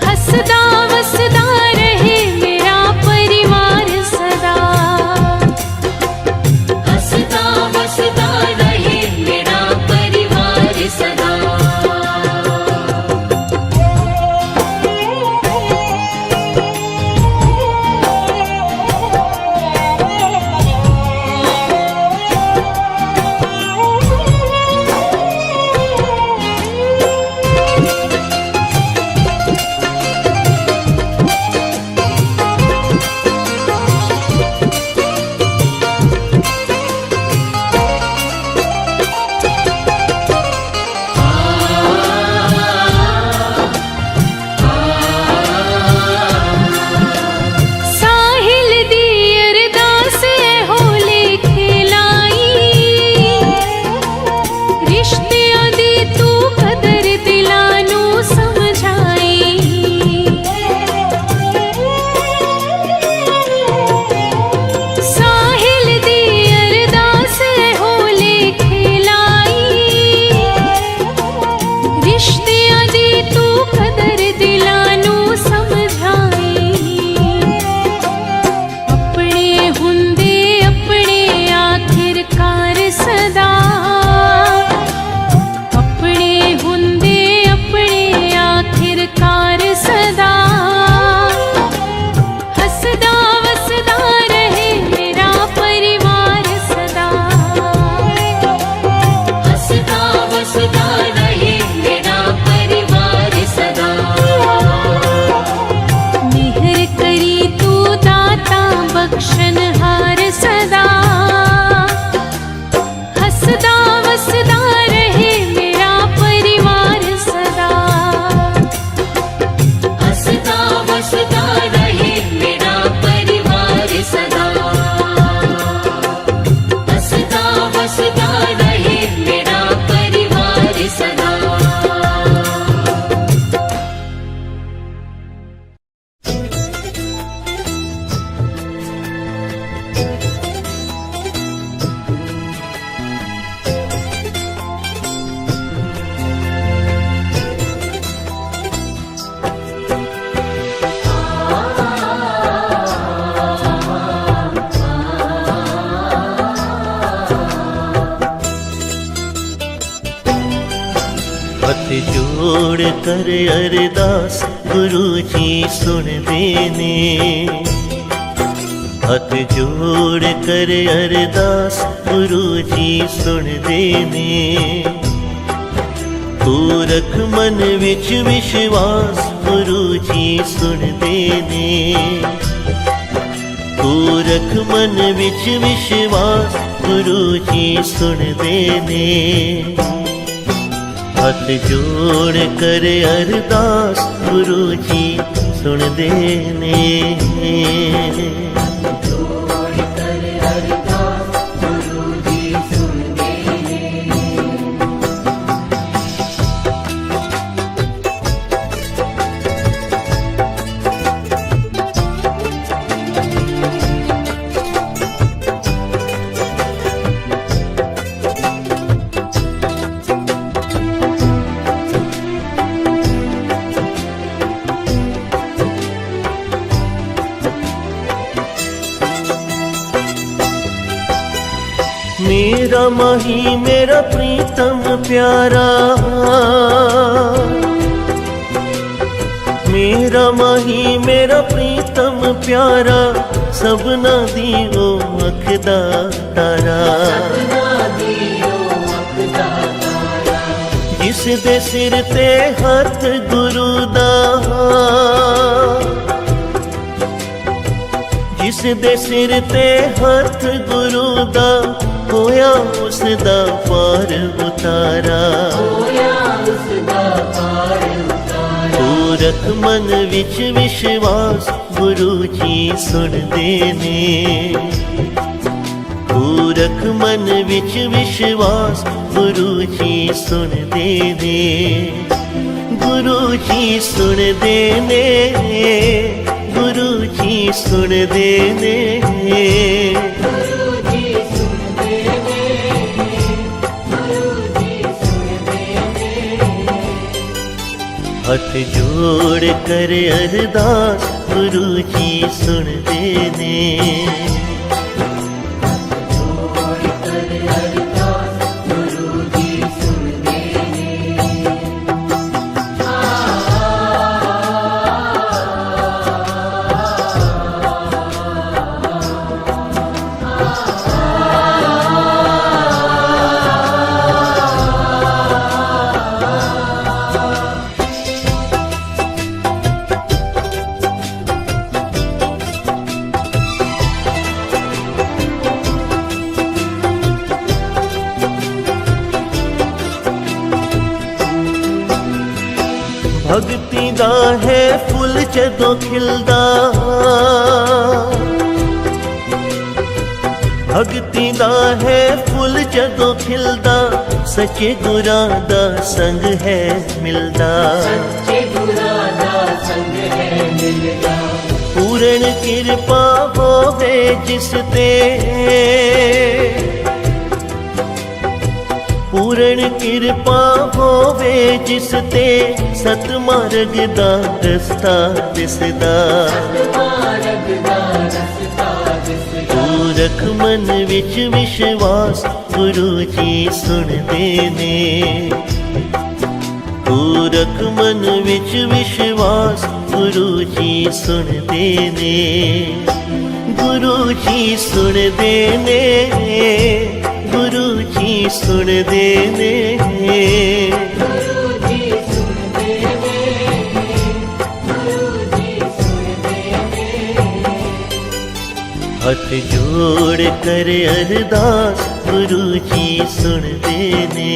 हंसदा वसदा रहे मेरा परिवार सदा। हंसता वसता रहे मेरा परिवार सदा। साहिल दी अरदास होले खिलाई। रिश्तियां दी तू कदर दिलानू समझाई। साहिल दी अरदास होले खिलाई। रिश्तियां दी तू कदर दिलानू समझाई। अपने हुंदे अपने आखिरकार सदा। अपने हुंदे अपने आखिरकार सदा। हंसदा वसदा रहे मेरा परिवार सदा। हंसता वसता रहे मेरा परिवार सदा। मेहर करी तू दाता बख्शनहार सदा। हंसदा वसदा रहे मेरा परिवार सदा। हंसता वसता रहे मेरा परिवार सदा। हंसता वसता रहे मेरा परिवार सदा। हथ जोड़ कर अरदास गुरु जी सुन देने। हथ जोड़ कर अरदास गुरु जी सुन देने। तू रख मन विच विश्वास गुरु जी सुन देने। तू रख मन विच विश्वास गुरु जी सुन देने। हथ जोड़ कर अरदास गुरु जी सुन देने। जोड़ कर अरदास गुरु जी सुन देने। मेरा माही मेरा प्रीतम प्यारा। मेरा माही मेरा प्रीतम प्यारा। सबना दी ओ अखदा तारा। जिस दे सिर ते हथ गुरु दा। जिस दे सिर ते हथ गुरु दा। होया उसदा पार उतारा। तू रख मन विच विश्वास गुरु जी सुन देने। तू रख मन विच विश्वास गुरु जी सुन देने। गुरु जी सुन देने। गुरु जी सुन देने। गुरु जी सुन देने। गुरु जी सुन देने। हथ जोड़ कर अरदास गुरु जी सुन देने। जोड़ कर अरदास गुरु जी सुन देने। भगती दा है फुल जदों खिलदा, भगती दा है फुल जदों खिलदा, सच्चे गुरां दा संग है मिलदा। सच्चे गुरां दा संग है मिलदा। पूर्ण कृपा होवे जिस ते, पूर्ण कृपा होवे जिस ते, सतमार्ग दा रस्ता दिसदा। सतमार्ग दा रस्ता दिसदा। तू रख मन विच विश्वास गुरु जी सुनदे ने। तू रख मन विच विश्वास गुरु जी सुनदे ने। गुरु जी सुनदे ने, गुरु जी सुनदे ने। गुरु जी सुन देने। गुरु जी सुन देने। हथ जोड़ कर अरदास गुरु जी सुन देने।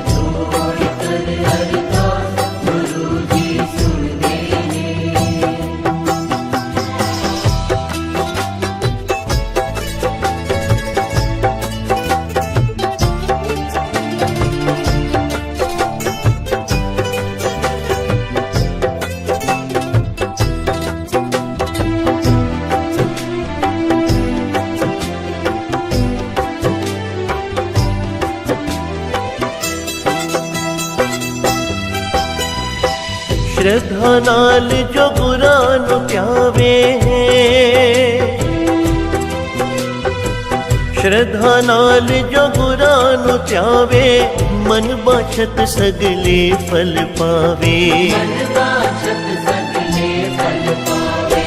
जोड़ कर अरदास गुरु जी सुन देने। श्रद्धा नाल जो गुरां नूं प्यावे, श्रद्धा नाल जो गुरां नूं प्यावे, मन बाछत सगले फल पावे। मन बाछत सगले फल पावे।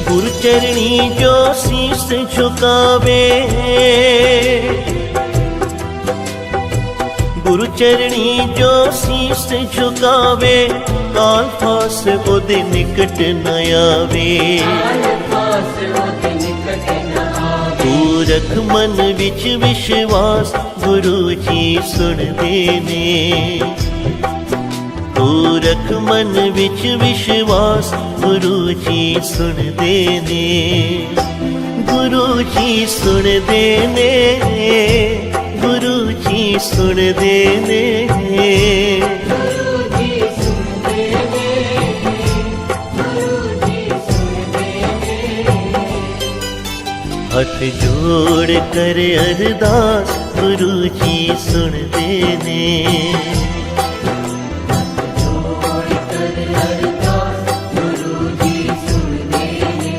गुरु चरणी जो शीस झुकावे, गुरु चरणी जो शीस झुकावे, काल फास ओदे निकट न आवे। काल पास ओदे निकट न आवे। तू रख मन विच विश्वास गुरु जी सुनदे ने। तू रख मन विच विश्वास गुरु जी सुनदे ने। गुरु जी सुनदे ने, गुरु जी सुनदे ने। गुरु जी सुन देने। गुरु जी सुन देने। हथ जोड़ कर अरदास गुरु जी सुन देने। जोड़ कर अरदास गुरु जी सुन देने।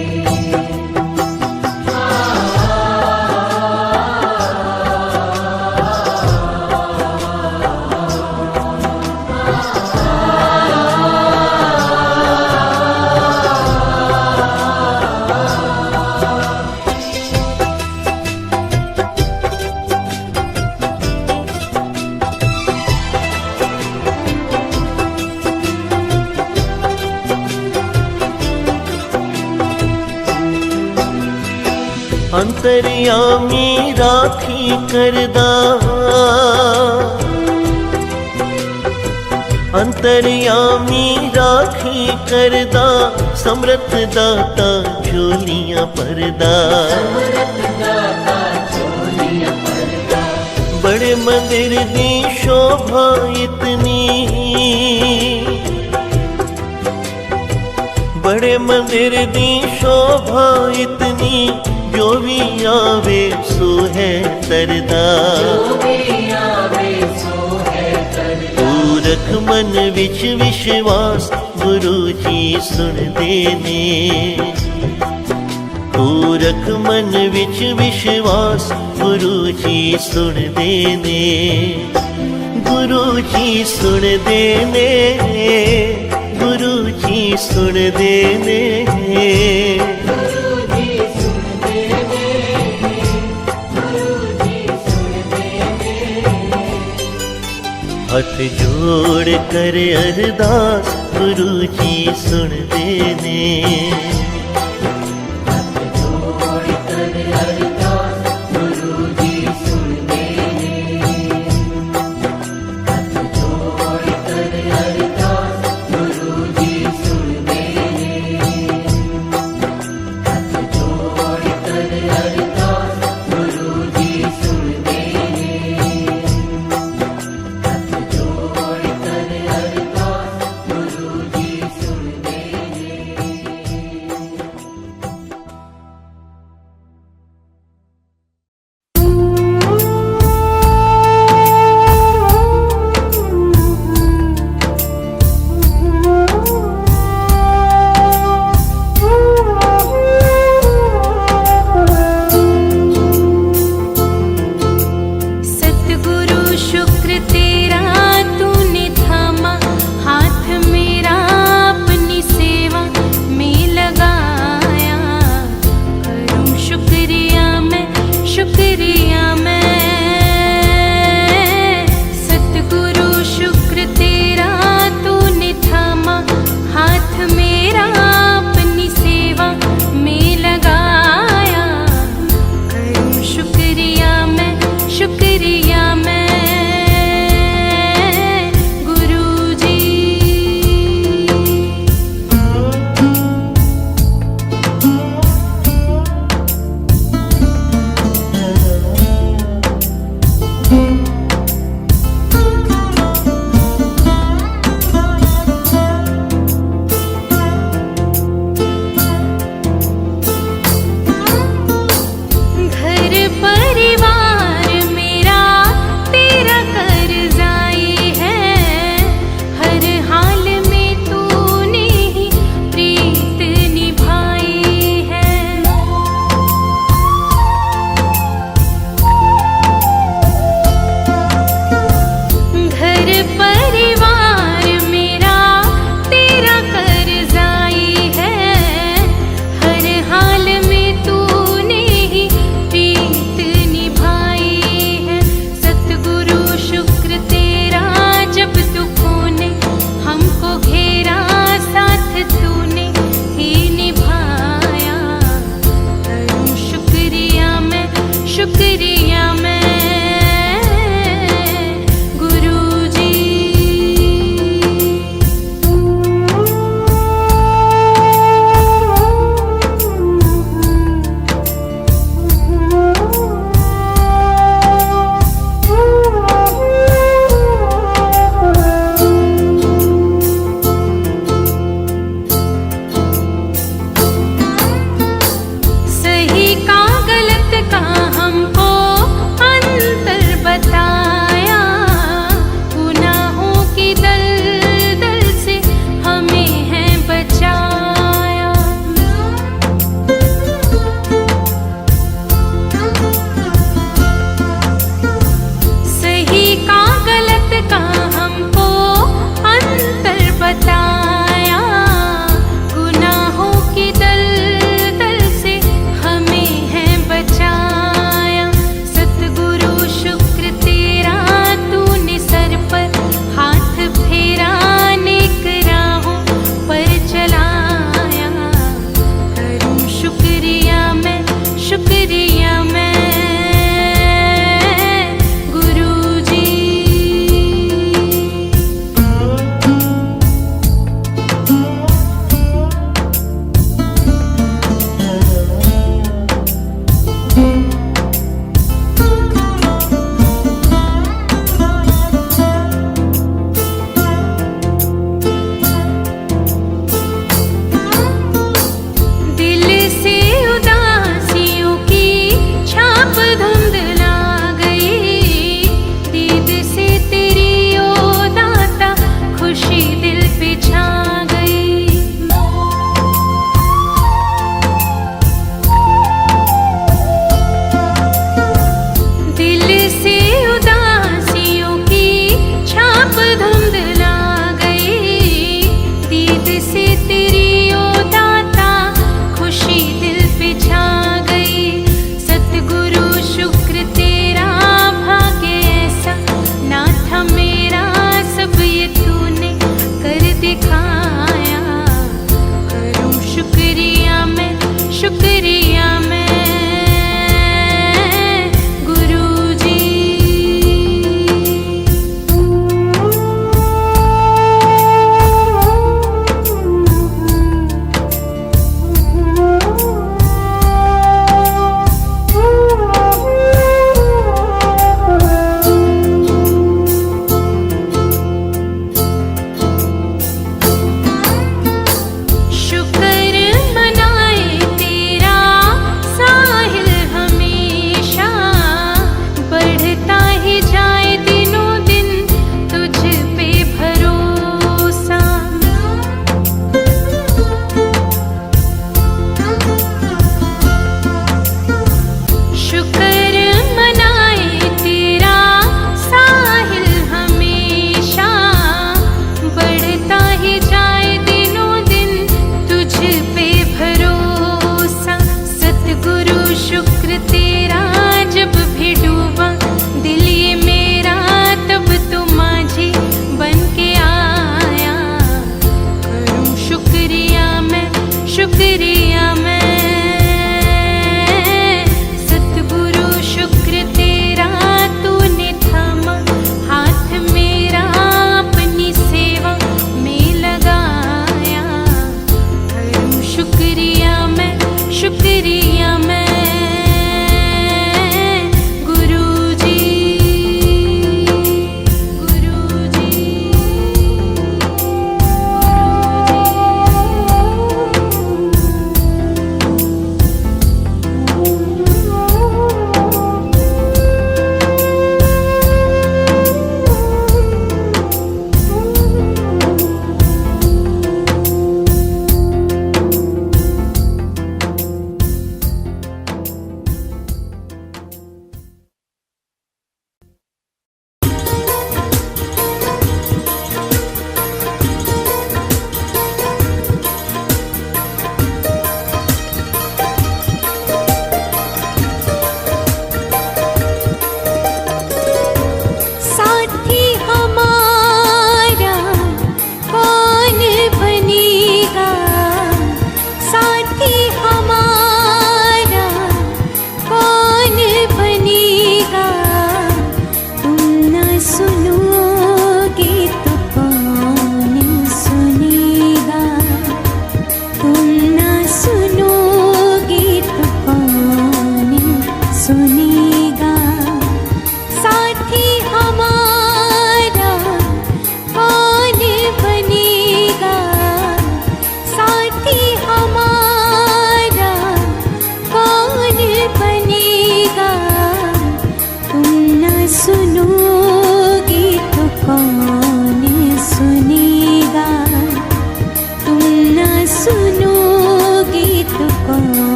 अंतर्यामी राखी करदा, अंतर्यामी राखी करदा, समर्थ दाता झोलियां भरदा। समर्थ दाता झोलियां भरदा। बड़े मंदिर दी शोभा इतनी, बड़े मंदिर दी शोभा इतनी, जो भी आवे सो है तरदा। जो भी आवे सो है तरदा। तू रख मन विच विश्वास गुरु जी सुनदे ने। तू रख मन विच विश्वास गुरु जी सुनदे ने। गुरु जी सुनदे ने, गुरु जी सुनदे ने। हथ जोड़ कर अरदास गुरु जी सुनदे ने।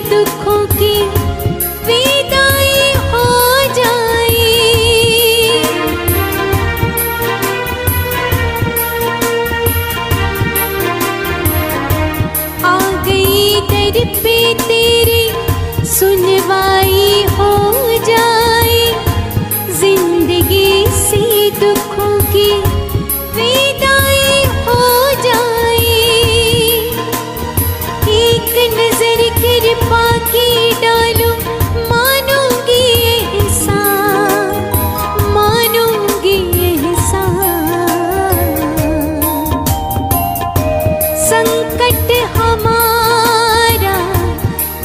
दुखों की विदाई हो जाए। आ गई दर पे तेरे सुनवाई हो जाए, जिंदगी से दुखों की विदाई हो जाए। एक नजर कृपा की डालो, मानूंगी एहसान, मानूंगी एहसान। संकट हमारा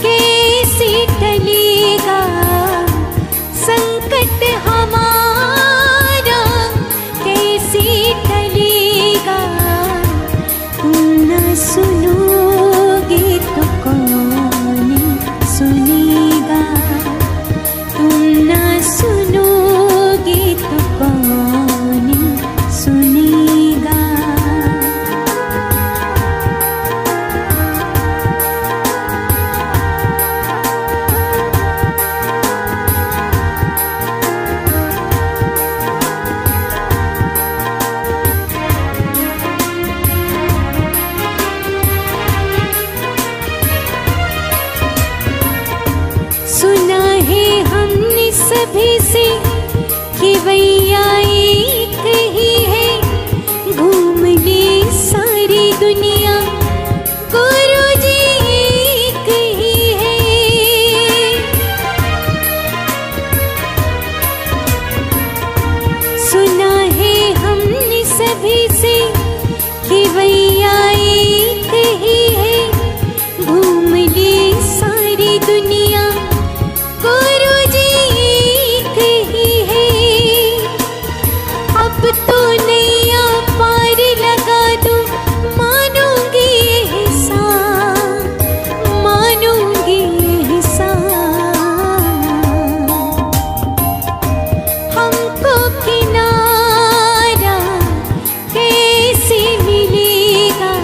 कैसे टलेगा, संकट हमारा कैसे टलेगा। तुम न सुनोगे तो कौन सुनेगा, तुम न सुनोगे तो कौन सुनेगा। सुना है हमने सभी से कि भैया एक ही है, घूम ले सारी दुनिया गुरु जी एक ही है। सुना है हमने सभी से कि भैया एक ही है, घूम ले सारी दुनिया गुरु जी एक ही है। अब तो नैया पार लगा दूं, मानूंगी एहसान, मानूंगी एहसान। हमको किनारा कैसे मिलेगा,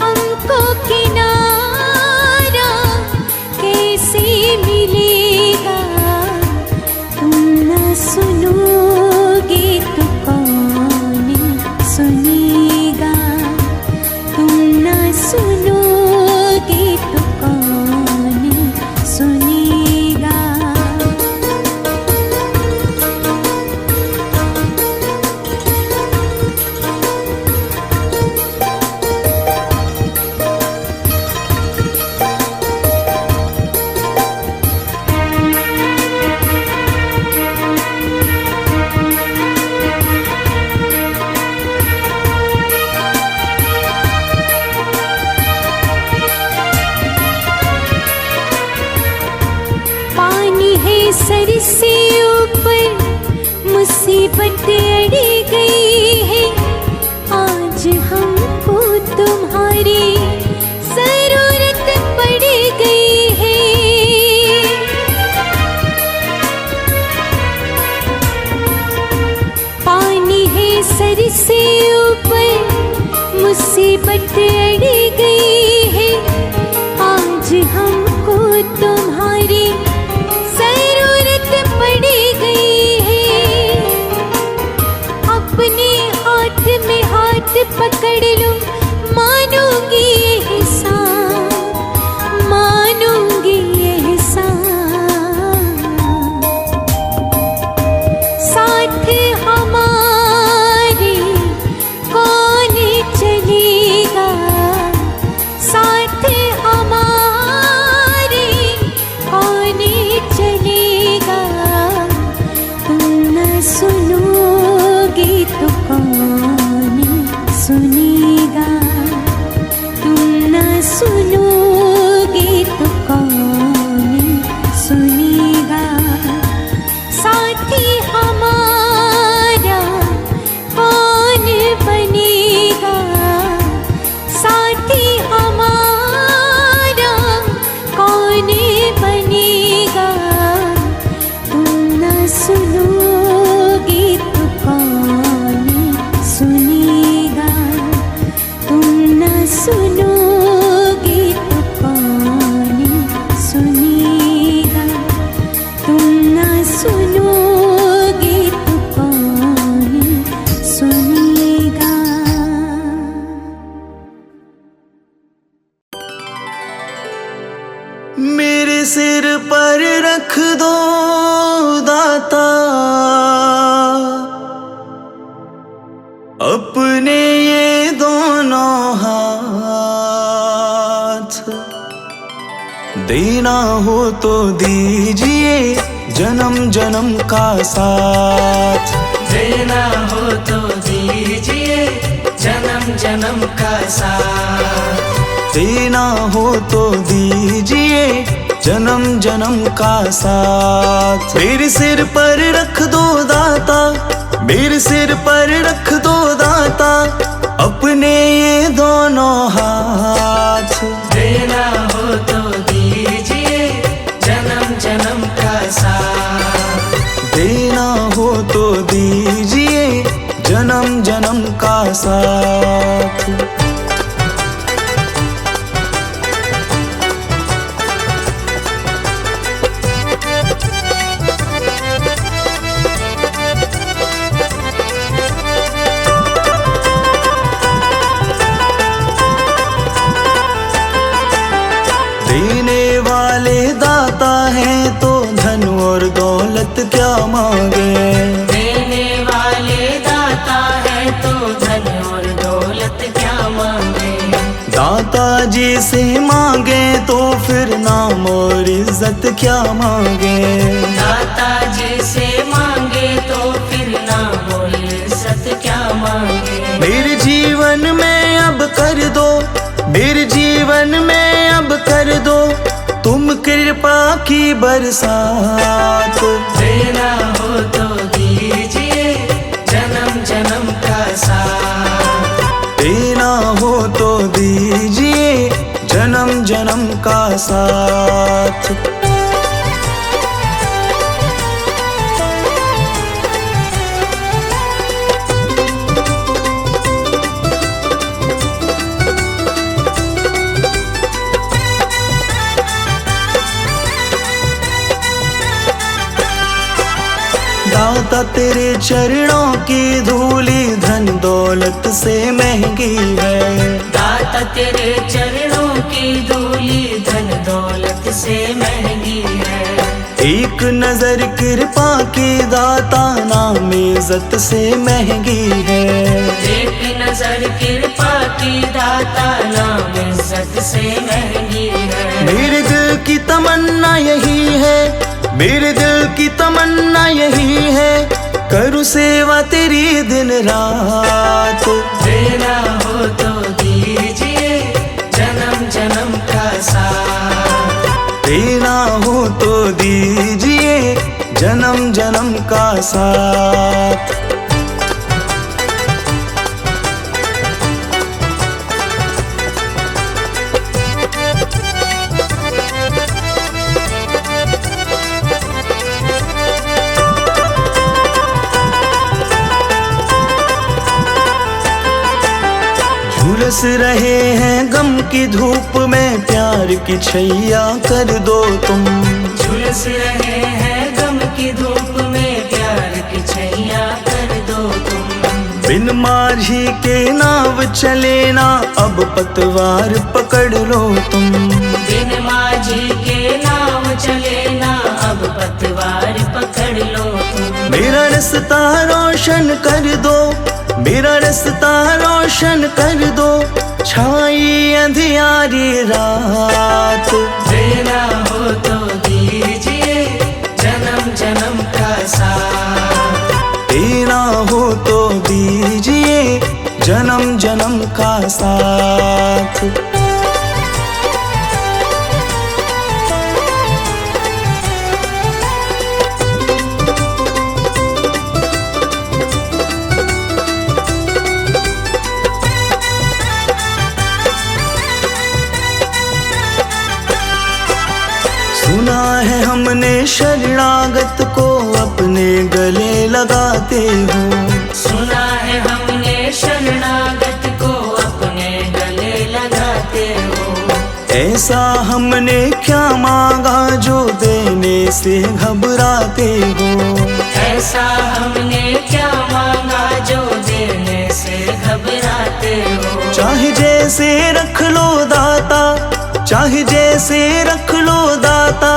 हमको किनारा कैसे मिलेगा। तुम न सुनोगे तो कौन सुनेगा, तुम न सुनोगे तो कौन सुनेगा। पानी है सर से ऊपर, मुसीबत अड़ गई है, आज हमको तुम्हारी जरूरत पड़ गई है। पानी है सर से ऊपर, मुसीबत अड़ गई है, आज हमको तुम्हारी जरूरत पड़ गई है। मेरे सिर पर रख दो दाता अपने ये दोनों हाथ। देना हो तो दीजिए जन्म जन्म का साथ। देना हो तो दीजिए जन्म जन्म का साथ। देना हो तो दीजिए जन्म जन्म का साथ। मेरे सिर पर रख दो दाता, मेरे सिर पर रख दो दाता अपने ये दोनों हाथ। देना हो तो दीजिए जन्म जन्म का साथ। देना हो तो दीजिए जन्म जन्म का साथ। देने वाले दाता हैं तो धन और दौलत क्या मांगे। देने वाले दाता है तो धन और दौलत क्या मांगे। दाता जी से मांगे तो फिर नाम और इज्जत क्या मांगे। दाता जी से मांगे तो फिर नाम और इज्जत क्या मांगे। मेरे जीवन में अब कर दो, मेरे जीवन में अब कर दो तुम कृपा की बरसात। देना हो तो दीजिए जन्म जन्म का साथ। देना हो तो दीजिए जन्म जन्म का साथ। दाता तेरे चरणों की धूली धन दौलत से महंगी है। दाता तेरे चरणों की धूली धन दौलत से महंगी है। एक नजर कृपा की दाता नाम इज्जत से महंगी है। एक नजर कृपा की दाता नाम इज्जत से महंगी है। मेरे दिल की तमन्ना यही है, मेरे दिल की तमन्ना यही है करूँ सेवा तेरी दिन रात। देना हो तो दीजिए जन्म जन्म का साथ। देना हो तो दीजिए जन्म जन्म का साथ। झुलस रहे हैं गम की धूप में प्यार की छैया कर दो तुम। झुलस रहे हैं गम की धूप में प्यार की छैया कर दो तुम। बिन माझी के नाव चले ना अब पतवार पकड़ लो तुम। बिन माझी के नाव चले ना अब पतवार पकड़ लो तुम। मेरा रास्ता रोशन कर दो, मेरा रास्ता रोशन कर दो छाई अंधियारी रात। देना हो तो दीजिए जन्म जन्म का साथ। देना हो तो दीजिए जन्म जन्म का साथ। सुना है हमने शरणागत को अपने गले लगाते हो। सुना है हमने शरणागत को अपने गले लगाते हो। ऐसा हमने क्या मांगा जो देने से घबराते हो। ऐसा हमने क्या मांगा जो देने से घबराते हो। चाहे जैसे रख लो दाता, चाहे जैसे ऐसे रख लो दाता,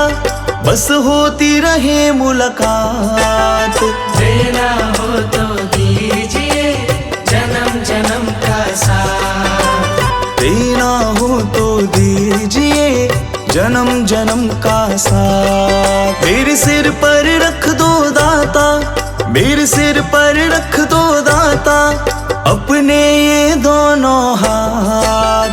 बस होती रहे मुलाकात। देना हो तो दीजिए जन्म जन्म का साथ, देना हो तो दीजिए जन्म जन्म का साथ। मेरे सिर पर रख दो दाता, मेरे सिर पर रख दो दाता, अपने ये दोनों हाथ।